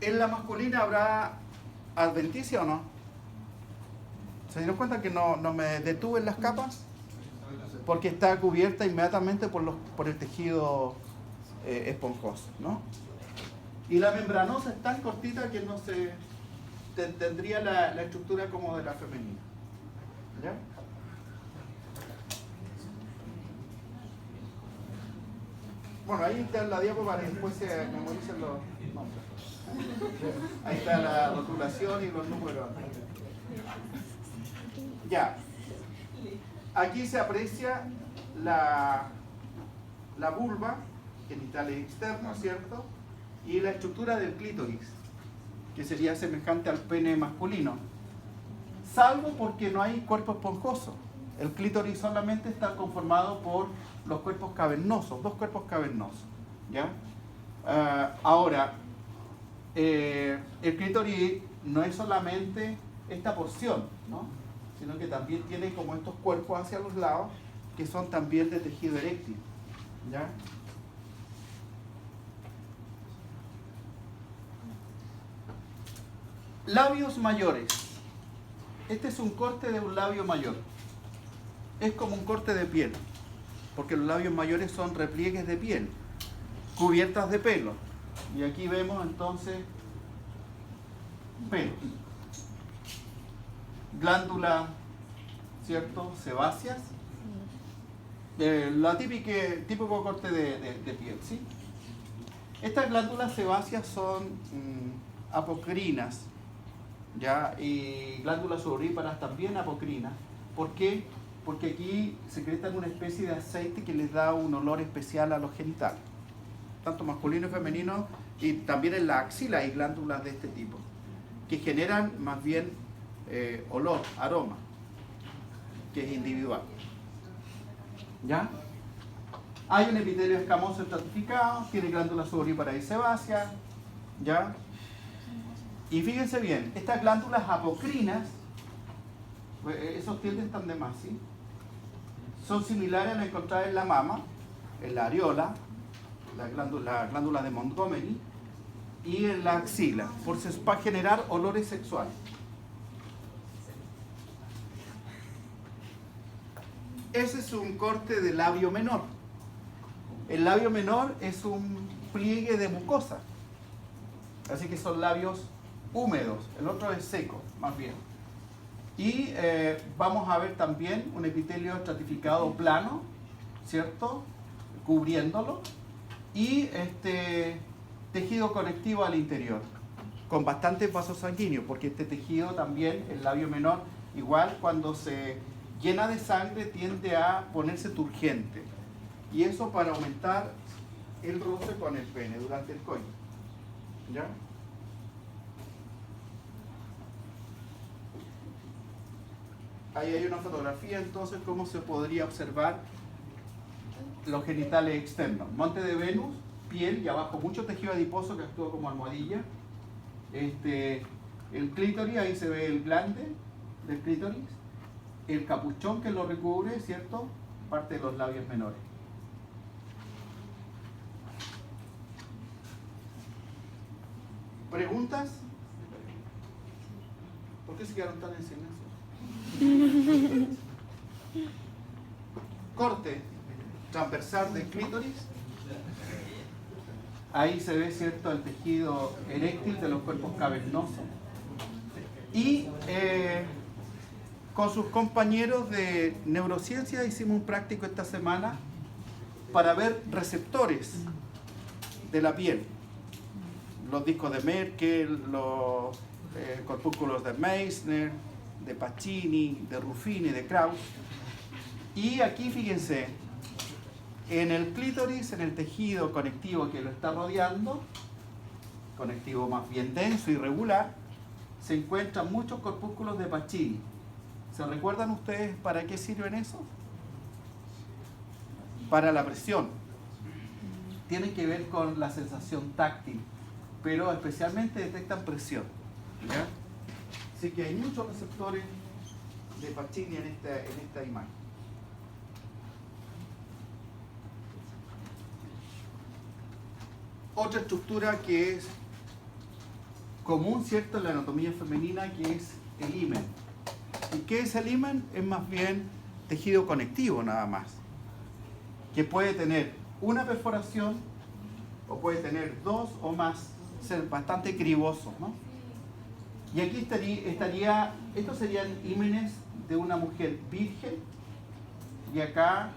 ¿En la masculina habrá adventicia o no? ¿Se dieron cuenta que no me detuve en las capas? Porque está cubierta inmediatamente por el tejido esponjoso, ¿no? Y la membranosa es tan cortita que no se tendría la estructura como de la femenina. ¿Ya? Bueno, ahí está la diapo para que después se memoricen los nombres. Ahí está la rotulación y los números. Ya. Aquí se aprecia la vulva, genital externo, ¿cierto? Y la estructura del clítoris, que sería semejante al pene masculino. Salvo porque no hay cuerpo esponjoso. El clítoris solamente está conformado por los cuerpos cavernosos, 2 cuerpos cavernosos. ¿Ya? Ahora, el clítoris no es solamente esta porción, ¿no? Sino que también tiene como estos cuerpos hacia los lados que son también de tejido eréctil. ¿Ya? Labios mayores. Este es un corte de un labio mayor. Es como un corte de piel, porque los labios mayores son repliegues de piel, cubiertas de pelo. Y aquí vemos entonces pelo. Glándula, ¿cierto? Sebáceas. La típico corte de piel, ¿sí? Estas glándulas sebáceas son apocrinas, ¿ya? Y glándulas sudoríparas también apocrinas. ¿Por qué? Porque aquí secretan una especie de aceite que les da un olor especial a los genitales, tanto masculino y femenino, y también en la axila hay glándulas de este tipo, que generan más bien olor, aroma, que es individual. ¿Ya? Hay un epitelio escamoso estratificado, tiene glándulas sudoríparas y sebáceas, ¿ya? Y fíjense bien, estas glándulas apocrinas, esos tildes están de más, ¿sí? Son similares a las encontradas en la mama, en la areola, la glándula de Montgomery, y en la axila, para generar olores sexuales. Ese es un corte de labio menor. El labio menor es un pliegue de mucosa, así que son labios húmedos, el otro es seco, más bien. Y vamos a ver también un epitelio estratificado plano, ¿cierto? Cubriéndolo, y tejido conectivo al interior. con bastantes vasos sanguíneos, porque este tejido también, el labio menor, igual cuando se llena de sangre tiende a ponerse turgente. Y eso para aumentar el roce con el pene durante el coito. ¿Ya? Ahí hay una fotografía, entonces, cómo se podría observar los genitales externos. Monte de Venus, piel y abajo mucho tejido adiposo que actúa como almohadilla. El clítoris, ahí se ve el glande del clítoris. El capuchón que lo recubre, ¿cierto? Parte de los labios menores. ¿Preguntas? ¿Por qué se quedaron tan en silencio? Corte transversal del clítoris. Ahí se ve, ¿cierto?, el tejido eréctil de los cuerpos cavernosos. Y con sus compañeros de neurociencia hicimos un práctico esta semana para ver receptores de la piel. Los discos de Merkel, los corpúsculos de Meissner, de Pacini, de Ruffini, de Krauss. Y aquí fíjense, en el clítoris, en el tejido conectivo que lo está rodeando, conectivo más bien denso y regular, se encuentran muchos corpúsculos de Pacini. ¿Se recuerdan ustedes para qué sirven esos? Para la presión. Tienen que ver con la sensación táctil, pero especialmente detectan presión. ¿Ya? Así que hay muchos receptores de Pacini en esta imagen. Otra estructura que es común, ¿cierto?, en la anatomía femenina, que es el himen. ¿Y qué es el himen? Es más bien tejido conectivo nada más, que puede tener una perforación o puede tener dos o más, ser bastante criboso, ¿no? Y aquí estos serían hímenes de una mujer virgen, y acá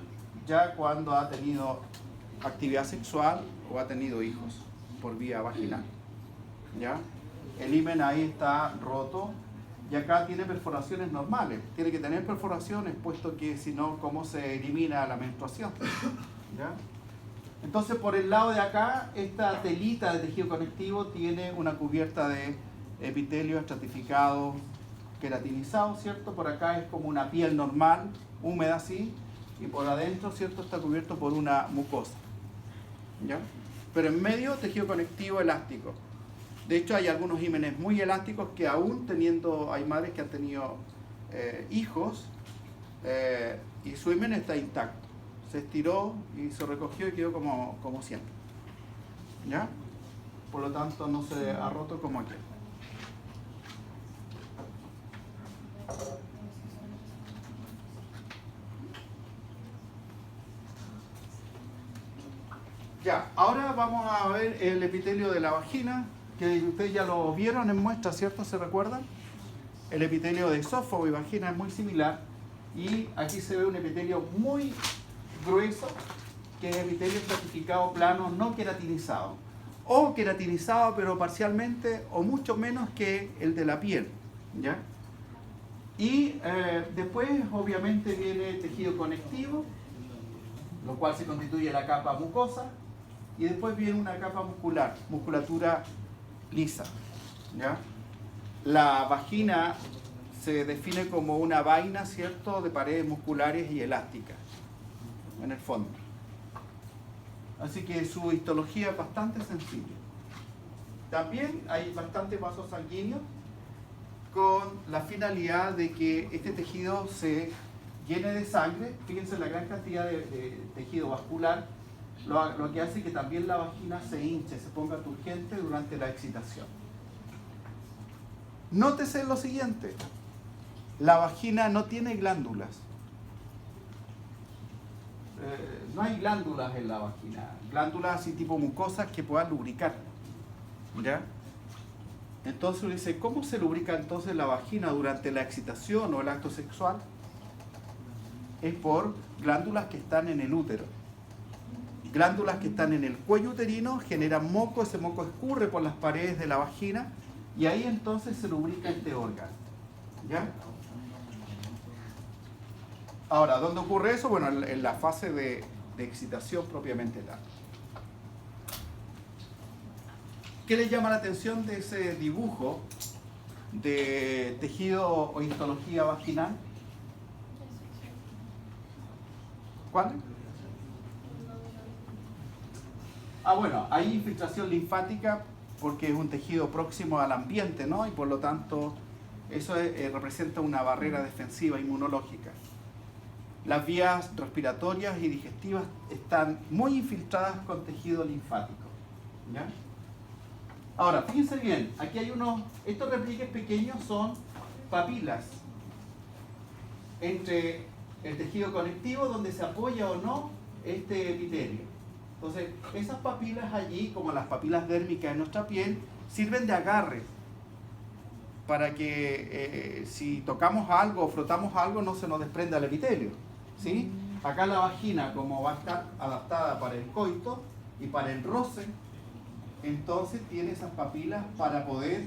ya cuando ha tenido actividad sexual o ha tenido hijos por vía vaginal. ¿Ya? El himen ahí está roto y acá tiene perforaciones normales. Tiene que tener perforaciones, puesto que si no, ¿cómo se elimina la menstruación? ¿Ya? Entonces, por el lado de acá, esta telita de tejido conectivo tiene una cubierta de epitelio estratificado, queratinizado, ¿cierto? Por acá es como una piel normal, húmeda así, y por adentro, ¿cierto?, está cubierto por una mucosa. ¿Ya? Pero en medio, tejido conectivo elástico. De hecho, hay algunos hímenes muy elásticos que aún teniendo, hay madres que han tenido hijos y su himen está intacto. Se estiró y se recogió y quedó como siempre. ¿Ya? Por lo tanto, no se ha roto como aquel. Ya, ahora vamos a ver el epitelio de la vagina, que ustedes ya lo vieron en muestra, ¿cierto? ¿Se recuerdan? El epitelio de esófago y vagina es muy similar, y aquí se ve un epitelio muy grueso, que es epitelio estratificado plano no queratinizado, o queratinizado pero parcialmente, o mucho menos que el de la piel, ¿ya? Y después obviamente viene el tejido conectivo, lo cual se constituye la capa mucosa, y después viene una capa muscular, musculatura lisa. ¿Ya? La vagina se define como una vaina, ¿cierto?, de paredes musculares y elásticas, en el fondo. Así que su histología es bastante sencilla. También hay bastantes vasos sanguíneos, con la finalidad de que este tejido se llene de sangre. Fíjense la gran cantidad de tejido vascular, lo que hace que también la vagina se hinche, se ponga turgente durante la excitación. Nótese lo siguiente: la vagina no tiene glándulas. No hay glándulas en la vagina, glándulas así tipo mucosas que puedan lubricar. ¿Ya? Entonces uno dice, ¿cómo se lubrica entonces la vagina durante la excitación o el acto sexual? Es por glándulas que están en el útero. Glándulas que están en el cuello uterino generan moco, ese moco escurre por las paredes de la vagina y ahí entonces se lubrica este órgano. ¿Ya? Ahora, ¿dónde ocurre eso? Bueno, en la fase de excitación propiamente tal. ¿Qué les llama la atención de ese dibujo de tejido o histología vaginal? ¿Cuál? Bueno, hay infiltración linfática porque es un tejido próximo al ambiente, ¿no? Y por lo tanto, eso representa una barrera defensiva inmunológica. Las vías respiratorias y digestivas están muy infiltradas con tejido linfático. ¿Ya? Ahora, fíjense bien, aquí hay estos repliegues pequeños son papilas entre el tejido conectivo donde se apoya o no este epitelio. Entonces, esas papilas allí, como las papilas dérmicas en nuestra piel, sirven de agarre para que si tocamos algo o frotamos algo no se nos desprenda el epitelio. ¿Sí? Acá la vagina, como va a estar adaptada para el coito y para el roce, entonces tiene esas papilas para poder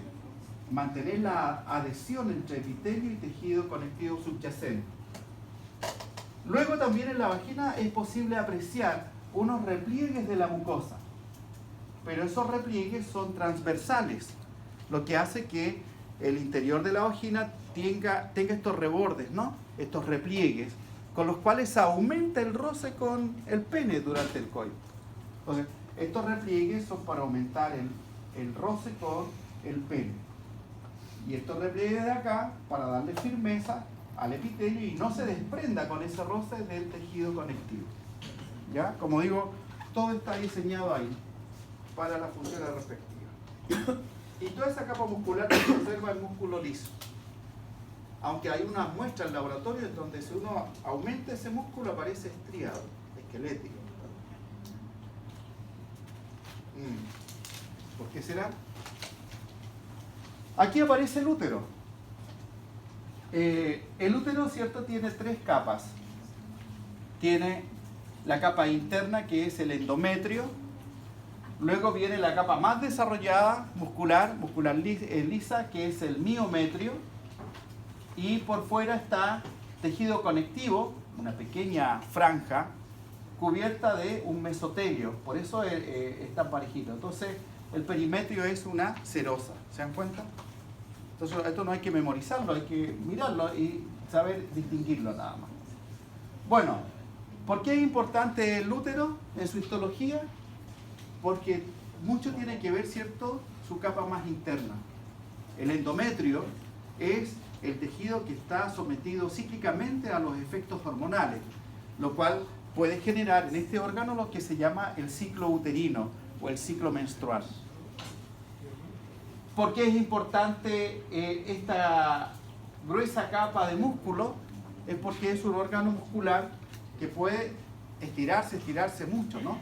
mantener la adhesión entre epitelio y tejido conectivo subyacente. Luego también en la vagina es posible apreciar unos repliegues de la mucosa, pero esos repliegues son transversales, lo que hace que el interior de la vagina tenga estos rebordes, ¿no? Estos repliegues, con los cuales aumenta el roce con el pene durante el coito. Entonces, estos repliegues son para aumentar el roce con el pene. Y estos repliegues de acá para darle firmeza al epitelio y no se desprenda con ese roce del tejido conectivo. ¿Ya? Como digo, todo está diseñado ahí para la función respectiva. Y toda esa capa muscular que se observa el músculo liso. Aunque hay unas muestras en laboratorio en donde si uno aumenta ese músculo aparece estriado, esquelético. ¿Por qué será? Aquí aparece el útero. El útero, ¿cierto?, tiene tres capas. Tiene la capa interna, que es el endometrio. Luego viene la capa más desarrollada, muscular lisa, que es el miometrio. Y por fuera está tejido conectivo, una pequeña franja, cubierta de un mesotelio. Por eso es tan parejito. Entonces, el perimetrio es una serosa. ¿Se dan cuenta? Entonces, esto no hay que memorizarlo, hay que mirarlo y saber distinguirlo nada más. Bueno, ¿por qué es importante el útero en su histología? Porque mucho tiene que ver, ¿cierto?, su capa más interna. El endometrio es el tejido que está sometido cíclicamente a los efectos hormonales, lo cual puede generar en este órgano lo que se llama el ciclo uterino o el ciclo menstrual. ¿Por qué es importante esta gruesa capa de músculo? Es porque es un órgano muscular que puede estirarse mucho, ¿no?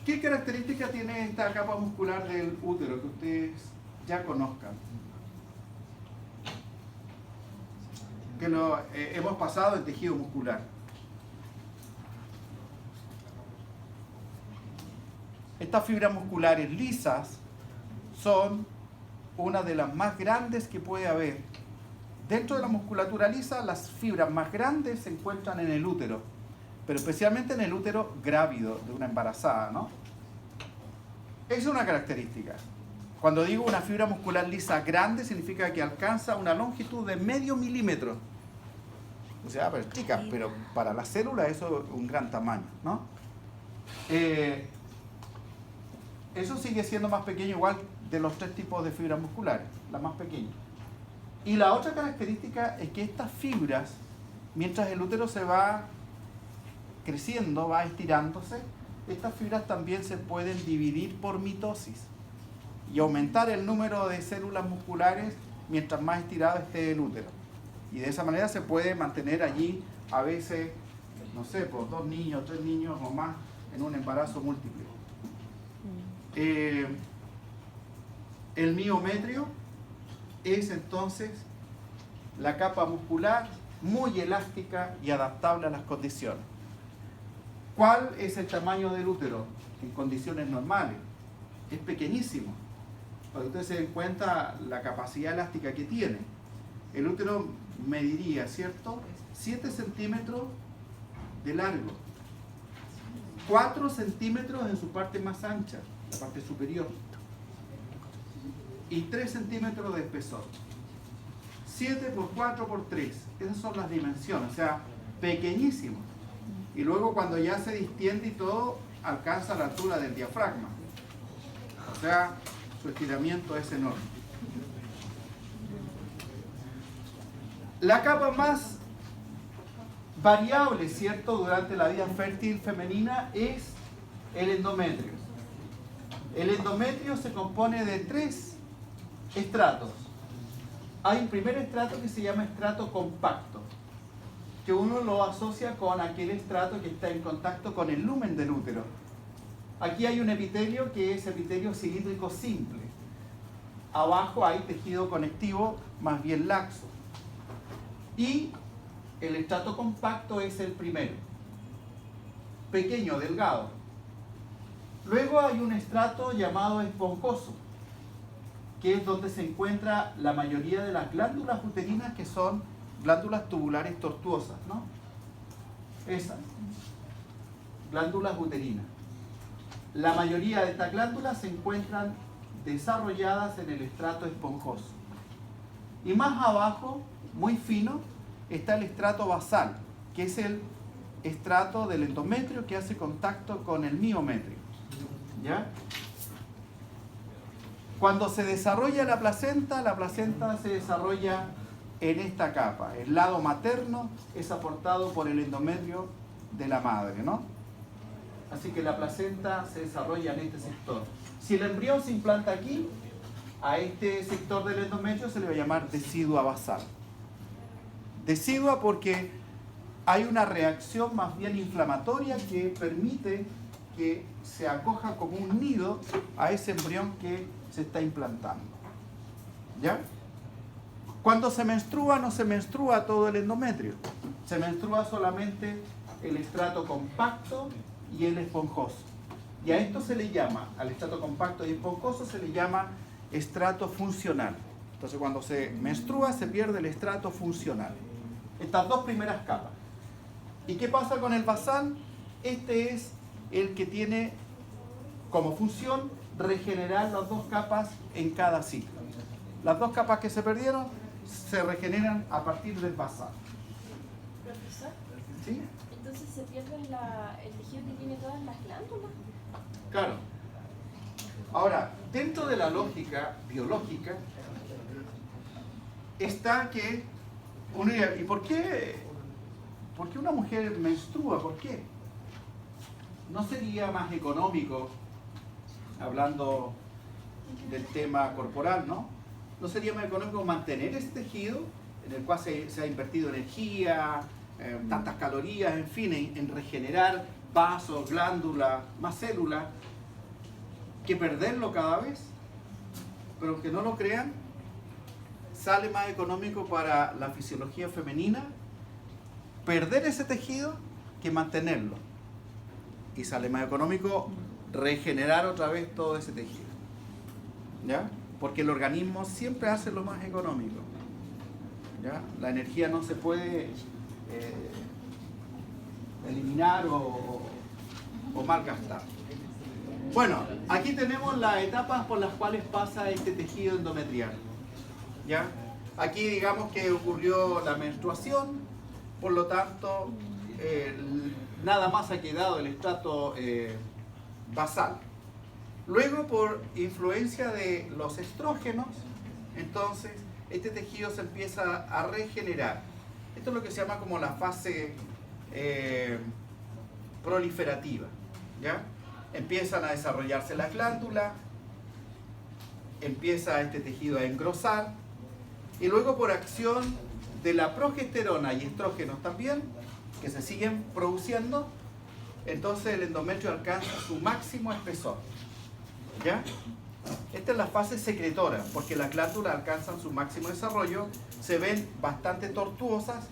¿Qué característica tiene esta capa muscular del útero que ustedes ya conozcan? Que lo hemos pasado en tejido muscular. Estas fibras musculares lisas son una de las más grandes que puede haber. Dentro de la musculatura lisa, las fibras más grandes se encuentran en el útero, pero especialmente en el útero grávido de una embarazada, ¿no? Es una característica. Cuando digo una fibra muscular lisa grande, significa que alcanza una longitud de medio milímetro. O sea, pero chica, pero para la célula eso es un gran tamaño, ¿no? Eso sigue siendo más pequeño igual de los tres tipos de fibras musculares, la más pequeña. Y la otra característica es que estas fibras, mientras el útero se va creciendo, va estirándose, estas fibras también se pueden dividir por mitosis y aumentar el número de células musculares mientras más estirado esté el útero. Y de esa manera se puede mantener allí a veces, no sé, por 2 niños, 3 niños o más en un embarazo múltiple. El miometrio es entonces la capa muscular muy elástica y adaptable a las condiciones. ¿Cuál es el tamaño del útero en condiciones normales? Es pequeñísimo. para que ustedes se den cuenta la capacidad elástica que tiene. El útero mediría, ¿cierto?, 7 centímetros de largo, 4 centímetros en su parte más ancha, la parte superior, y 3 centímetros de espesor. 7 por 4 por 3, esas son las dimensiones, o sea, pequeñísimo. Y luego cuando ya se distiende y todo, alcanza la altura del diafragma. O sea, su estiramiento es enorme. La capa más variable, ¿cierto?, durante la vida fértil femenina es el endometrio. El endometrio se compone de 3 estratos. Hay un primer estrato que se llama estrato compacto, que uno lo asocia con aquel estrato que está en contacto con el lumen del útero. Aquí hay un epitelio que es epitelio cilíndrico simple. Abajo hay tejido conectivo más bien laxo. Y el estrato compacto es el primero, pequeño, delgado. Luego hay un estrato llamado esponjoso, que es donde se encuentra la mayoría de las glándulas uterinas, que son glándulas tubulares tortuosas, ¿no? Esas, glándulas uterinas. La mayoría de estas glándulas se encuentran desarrolladas en el estrato esponjoso. Y más abajo, muy fino, está el estrato basal, que es el estrato del endometrio que hace contacto con el miometrio. ¿Ya? Cuando se desarrolla la placenta se desarrolla en esta capa. El lado materno es aportado por el endometrio de la madre, ¿no? Así que la placenta se desarrolla en este sector. Si el embrión se implanta aquí, a este sector del endometrio se le va a llamar decidua basal. Decidua porque hay una reacción más bien inflamatoria que permite que se acoja como un nido a ese embrión que se está implantando. ¿Ya? Cuando se menstrua, no se menstrua todo el endometrio. Se menstrua solamente el estrato compacto y el esponjoso. Y a esto se le llama, al estrato compacto y esponjoso se le llama estrato funcional. Entonces cuando se menstrua se pierde el estrato funcional. Estas 2 primeras capas. ¿Y qué pasa con el basal? Este es el que tiene como función regenerar las 2 capas en cada ciclo. Las 2 capas que se perdieron se regeneran a partir del basal. Profesor, ¿Sí? entonces se pierde el tejido que tiene todas las glándulas. Claro. Ahora, dentro de la lógica biológica está que uno diría, ¿y por qué una mujer menstrua? ¿Por qué? ¿No sería más económico, hablando del tema corporal, ¿no? ¿No sería más económico mantener ese tejido en el cual se ha invertido energía, tantas calorías, en fin, en regenerar vasos, glándulas, más células, que perderlo cada vez? Pero aunque no lo crean, sale más económico para la fisiología femenina perder ese tejido que mantenerlo. Y sale más económico regenerar otra vez todo ese tejido. ¿Ya? Porque el organismo siempre hace lo más económico. ¿Ya? La energía no se puede eliminar o malgastar. Bueno, aquí tenemos las etapas por las cuales pasa este tejido endometrial. ¿Ya? Aquí digamos que ocurrió la menstruación, por lo tanto, nada más ha quedado el estrato basal. Luego, por influencia de los estrógenos, entonces, este tejido se empieza a regenerar. Esto es lo que se llama como la fase proliferativa. ¿Ya? Empiezan a desarrollarse las glándulas, empieza este tejido a engrosar, y luego por acción de la progesterona y estrógenos también, que se siguen produciendo, entonces el endometrio alcanza su máximo espesor. ¿Ya? Esta es la fase secretora, porque las glándulas alcanzan su máximo desarrollo, se ven bastante tortuosas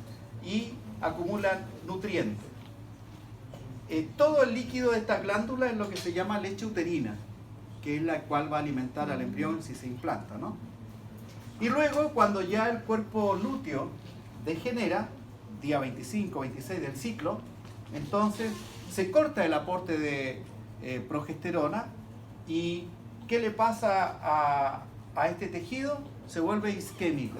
y acumulan nutrientes. Todo el líquido de esta glándula es lo que se llama leche uterina. que es la cual va a alimentar al embrión si se implanta, ¿no? Y luego, cuando ya el cuerpo lúteo degenera, día 25, 26 del ciclo, entonces se corta el aporte de progesterona. ¿Y qué le pasa a este tejido? Se vuelve isquémico.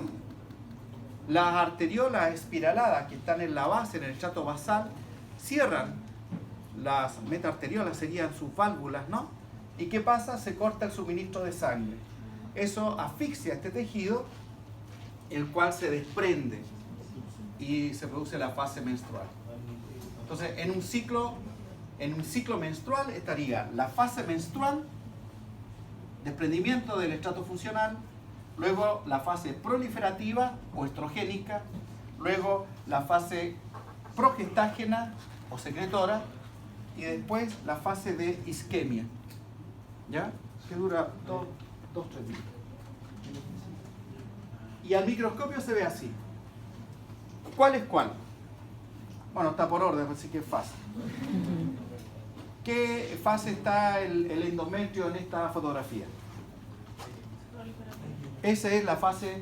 Las arteriolas espiraladas que están en la base, en el estrato basal, cierran. Las metaarteriolas serían sus válvulas, ¿no? ¿Y qué pasa? Se corta el suministro de sangre. Eso asfixia este tejido, el cual se desprende y se produce la fase menstrual. Entonces, en un ciclo menstrual estaría la fase menstrual, desprendimiento del estrato funcional, luego la fase proliferativa o estrogénica, luego la fase progestágena o secretora y después la fase de isquemia, ¿ya? Que dura 2-3 días. Y al microscopio se ve así. ¿Cuál es cuál? Bueno, está por orden, así que es fácil. ¿Qué fase está el endometrio en esta fotografía? Esa es la fase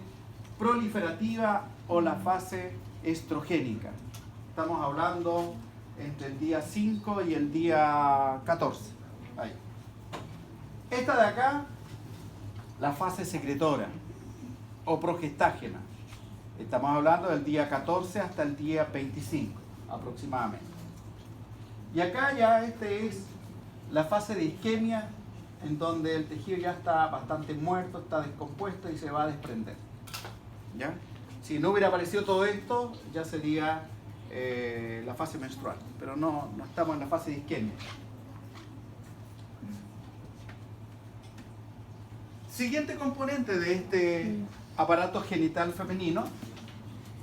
proliferativa o la fase estrogénica. Estamos hablando entre el día 5 y el día 14. Ahí. Esta de acá, la fase secretora o progestágena. Estamos hablando del día 14 hasta el día 25 aproximadamente. Y acá ya es la fase de isquemia, en donde el tejido ya está bastante muerto, está descompuesto y se va a desprender. ¿Ya? Si no hubiera aparecido todo esto, ya sería la fase menstrual, pero no estamos en la fase de isquemia. Siguiente componente de este aparato genital femenino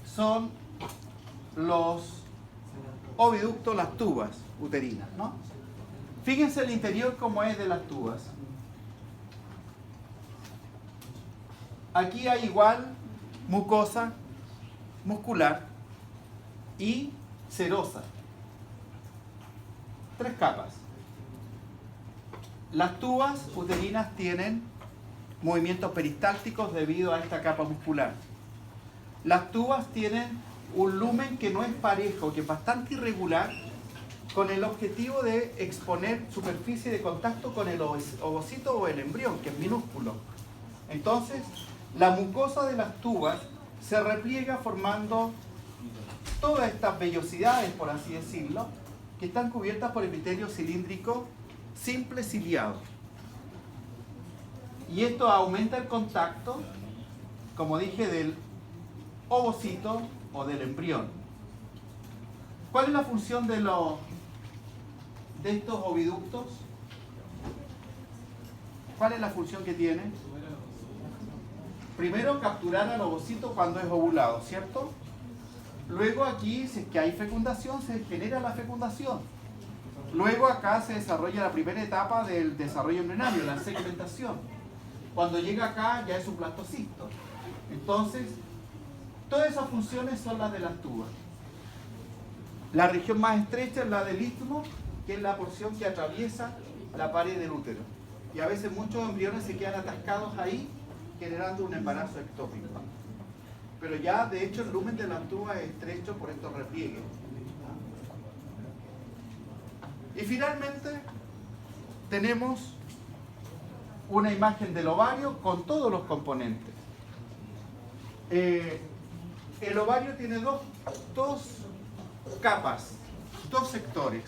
son los oviductos, las tubas uterinas, ¿no? Fíjense el interior como es de las tubas. Aquí hay igual mucosa muscular y serosa. 3 capas. Las tubas uterinas tienen movimientos peristálticos debido a esta capa muscular. Las tubas tienen un lumen que no es parejo, que es bastante irregular, con el objetivo de exponer superficie de contacto con el ovocito o el embrión, que es minúsculo. Entonces, la mucosa de las tubas se repliega formando todas estas vellosidades, por así decirlo, que están cubiertas por epitelio cilíndrico simple ciliado. Y esto aumenta el contacto, como dije, del ovocito o del embrión. ¿Cuál es la función de estos oviductos? ¿Cuál es la función que tienen? Primero, capturar al ovocito cuando es ovulado, ¿cierto? Luego aquí, si es que hay fecundación, se genera la fecundación. Luego acá se desarrolla la primera etapa del desarrollo embrionario, la segmentación. Cuando llega acá ya es un blastocisto. Entonces, todas esas funciones son las de las tubas. La región más estrecha es la del istmo, que es la porción que atraviesa la pared del útero. Y a veces muchos embriones se quedan atascados ahí, generando un embarazo ectópico. Pero ya, de hecho, el lumen de las tubas es estrecho por estos repliegues. Y finalmente, tenemos una imagen del ovario con todos los componentes. El ovario tiene dos capas, 2 sectores.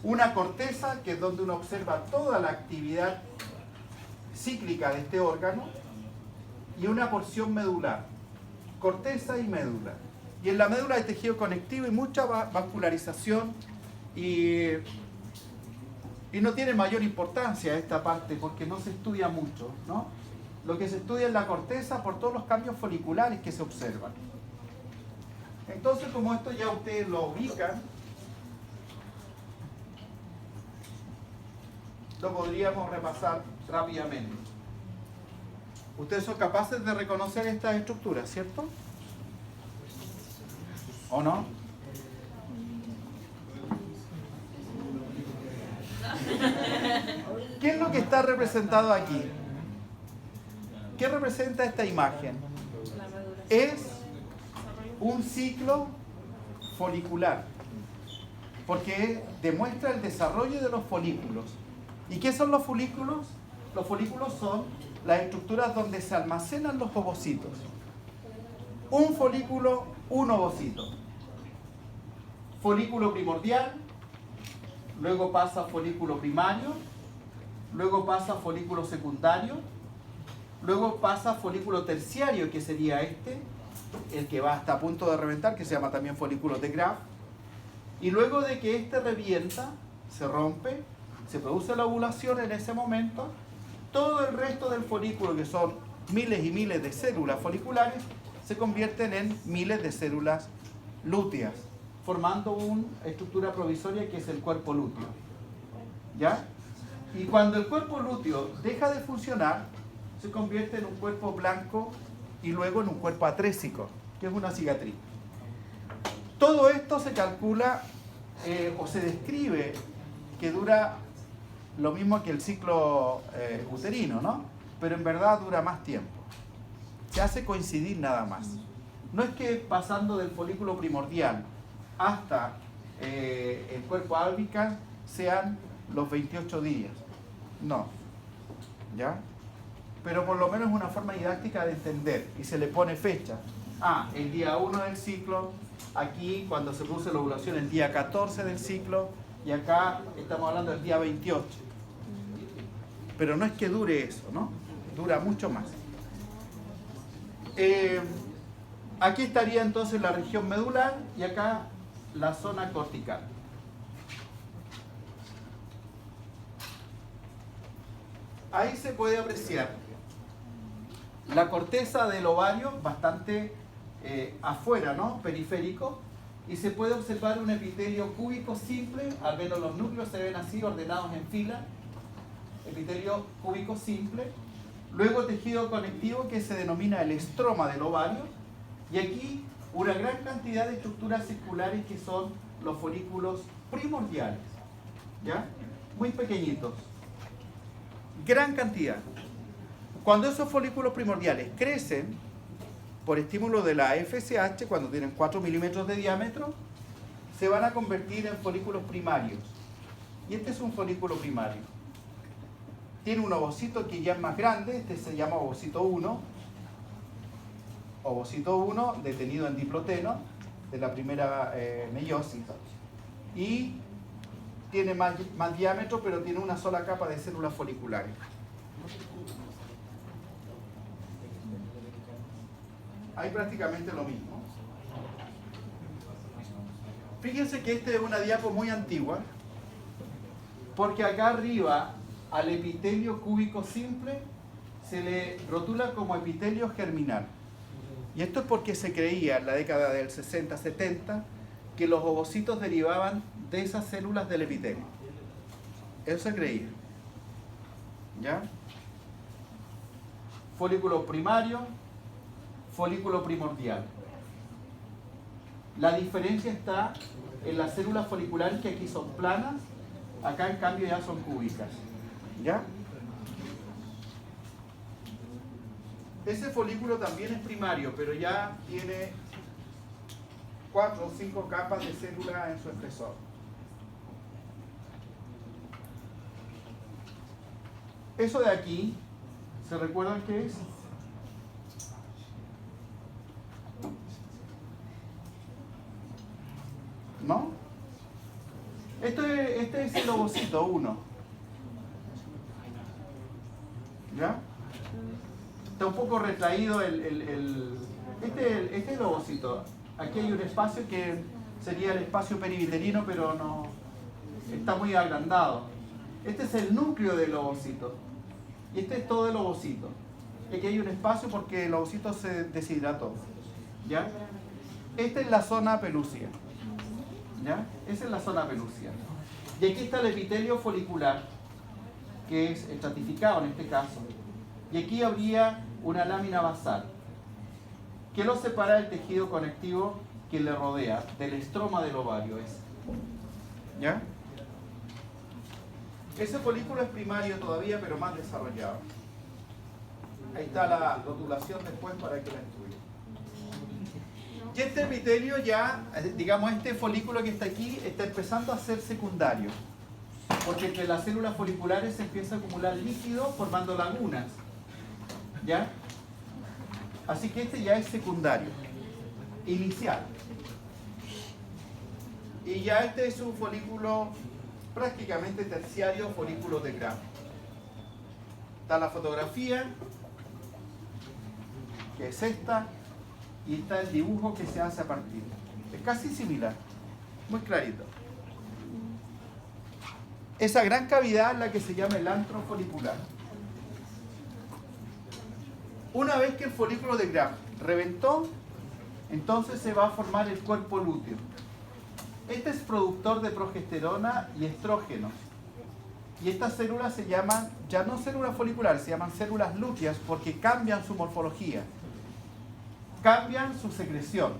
Una corteza, que es donde uno observa toda la actividad cíclica de este órgano, y una porción medular, corteza y médula. Y en la médula hay tejido conectivo y mucha vascularización, y no tiene mayor importancia esta parte porque no se estudia mucho, ¿no? Lo que se estudia es la corteza por todos los cambios foliculares que se observan. Entonces, como esto ya ustedes lo ubican, lo podríamos repasar rápidamente. Ustedes son capaces de reconocer estas estructuras, ¿cierto? ¿O no? ¿Qué es lo que está representado aquí? ¿Qué representa esta imagen? Es un ciclo folicular, porque demuestra el desarrollo de los folículos. ¿Y qué son los folículos? Los folículos son las estructuras donde se almacenan los ovocitos. Un folículo, un ovocito. Folículo primordial, luego pasa a folículo primario, luego pasa a folículo secundario, luego pasa a folículo terciario, que sería este, el que va hasta a punto de reventar, que se llama también folículo de Graf. Y luego de que este revienta, se rompe, se produce la ovulación en ese momento, todo el resto del folículo, que son miles y miles de células foliculares, se convierten en miles de células lúteas, formando una estructura provisoria que es el cuerpo lúteo. ¿Ya? Y cuando el cuerpo lúteo deja de funcionar, se convierte en un cuerpo blanco y luego en un cuerpo atrésico, que es una cicatriz. Todo esto se calcula o se describe que dura lo mismo que el ciclo uterino, ¿no? Pero en verdad dura más tiempo. Se hace coincidir nada más. No es que pasando del folículo primordial hasta el cuerpo álbica sean los 28 días. No. ¿Ya? Pero por lo menos es una forma didáctica de entender y se le pone fecha. El día 1 del ciclo, aquí cuando se produce la ovulación el día 14 del ciclo, y acá estamos hablando del día 28. Pero no es que dure eso, ¿no? Dura mucho más. Aquí estaría entonces la región medular y acá la zona cortical. Ahí se puede apreciar la corteza del ovario bastante afuera, ¿no? Periférico, y se puede observar un epitelio cúbico simple, al menos los núcleos se ven así ordenados en fila, epitelio cúbico simple, luego tejido conectivo que se denomina el estroma del ovario, y aquí una gran cantidad de estructuras circulares que son los folículos primordiales, ¿ya? Muy pequeñitos, gran cantidad. Cuando esos folículos primordiales crecen por estímulo de la FSH, cuando tienen 4 milímetros de diámetro, se van a convertir en folículos primarios. Y este es un folículo primario. Tiene un ovocito que ya es más grande, este se llama ovocito 1. Ovocito 1 detenido en diploteno de la primera meiosis. Y tiene más diámetro, pero tiene una sola capa de células foliculares. Hay prácticamente lo mismo. Fíjense que esta es una diapo muy antigua, porque acá arriba al epitelio cúbico simple se le rotula como epitelio germinal. Y esto es porque se creía en la década del 60-70 que los ovocitos derivaban de esas células del epitelio. Eso se creía. ¿Ya? Folículo primario, folículo primordial. La diferencia está en las células foliculares, que aquí son planas, acá en cambio ya son cúbicas. ¿Ya? Ese folículo también es primario, pero ya tiene 4 o 5 capas de células en su espesor. Eso de aquí, ¿se recuerdan qué es? ¿No? Este es el ovocito 1. ¿Ya? Está un poco retraído este es el ovocito. Aquí hay un espacio que sería el espacio perivitelino, pero no está muy agrandado. Este es el núcleo del ovocito. Y este es todo el ovocito. Y aquí hay un espacio porque el ovocito se deshidrató. ¿Ya? Esta es la zona pelúcea. ¿Ya? Esa es la zona pelúcea. Y aquí está el epitelio folicular, que es estratificado en este caso. Y aquí habría una lámina basal, que lo separa del tejido conectivo que le rodea, del estroma del ovario. ¿Ya? Ese folículo es primario todavía, pero más desarrollado. Ahí está la rotulación después para que la estudien. Y este epitelio ya, digamos, este folículo que está aquí, está empezando a ser secundario. Porque entre las células foliculares se empieza a acumular líquido formando lagunas. ¿Ya? Así que este ya es secundario. Inicial. Y ya este es un folículo prácticamente terciario, folículo de Gram. Está la fotografía, que es esta, y está el dibujo que se hace a partir. Es casi similar, muy clarito. Esa gran cavidad es la que se llama el antro folicular. Una vez que el folículo de Gram reventó, entonces se va a formar el cuerpo lúteo. Este es productor de progesterona y estrógenos. Y estas células se llaman, ya no células foliculares, se llaman células lúteas porque cambian su morfología. Cambian su secreción.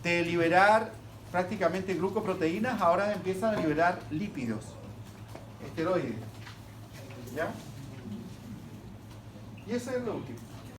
De liberar prácticamente glucoproteínas, ahora empiezan a liberar lípidos, esteroides. ¿Ya? Y eso es lo último.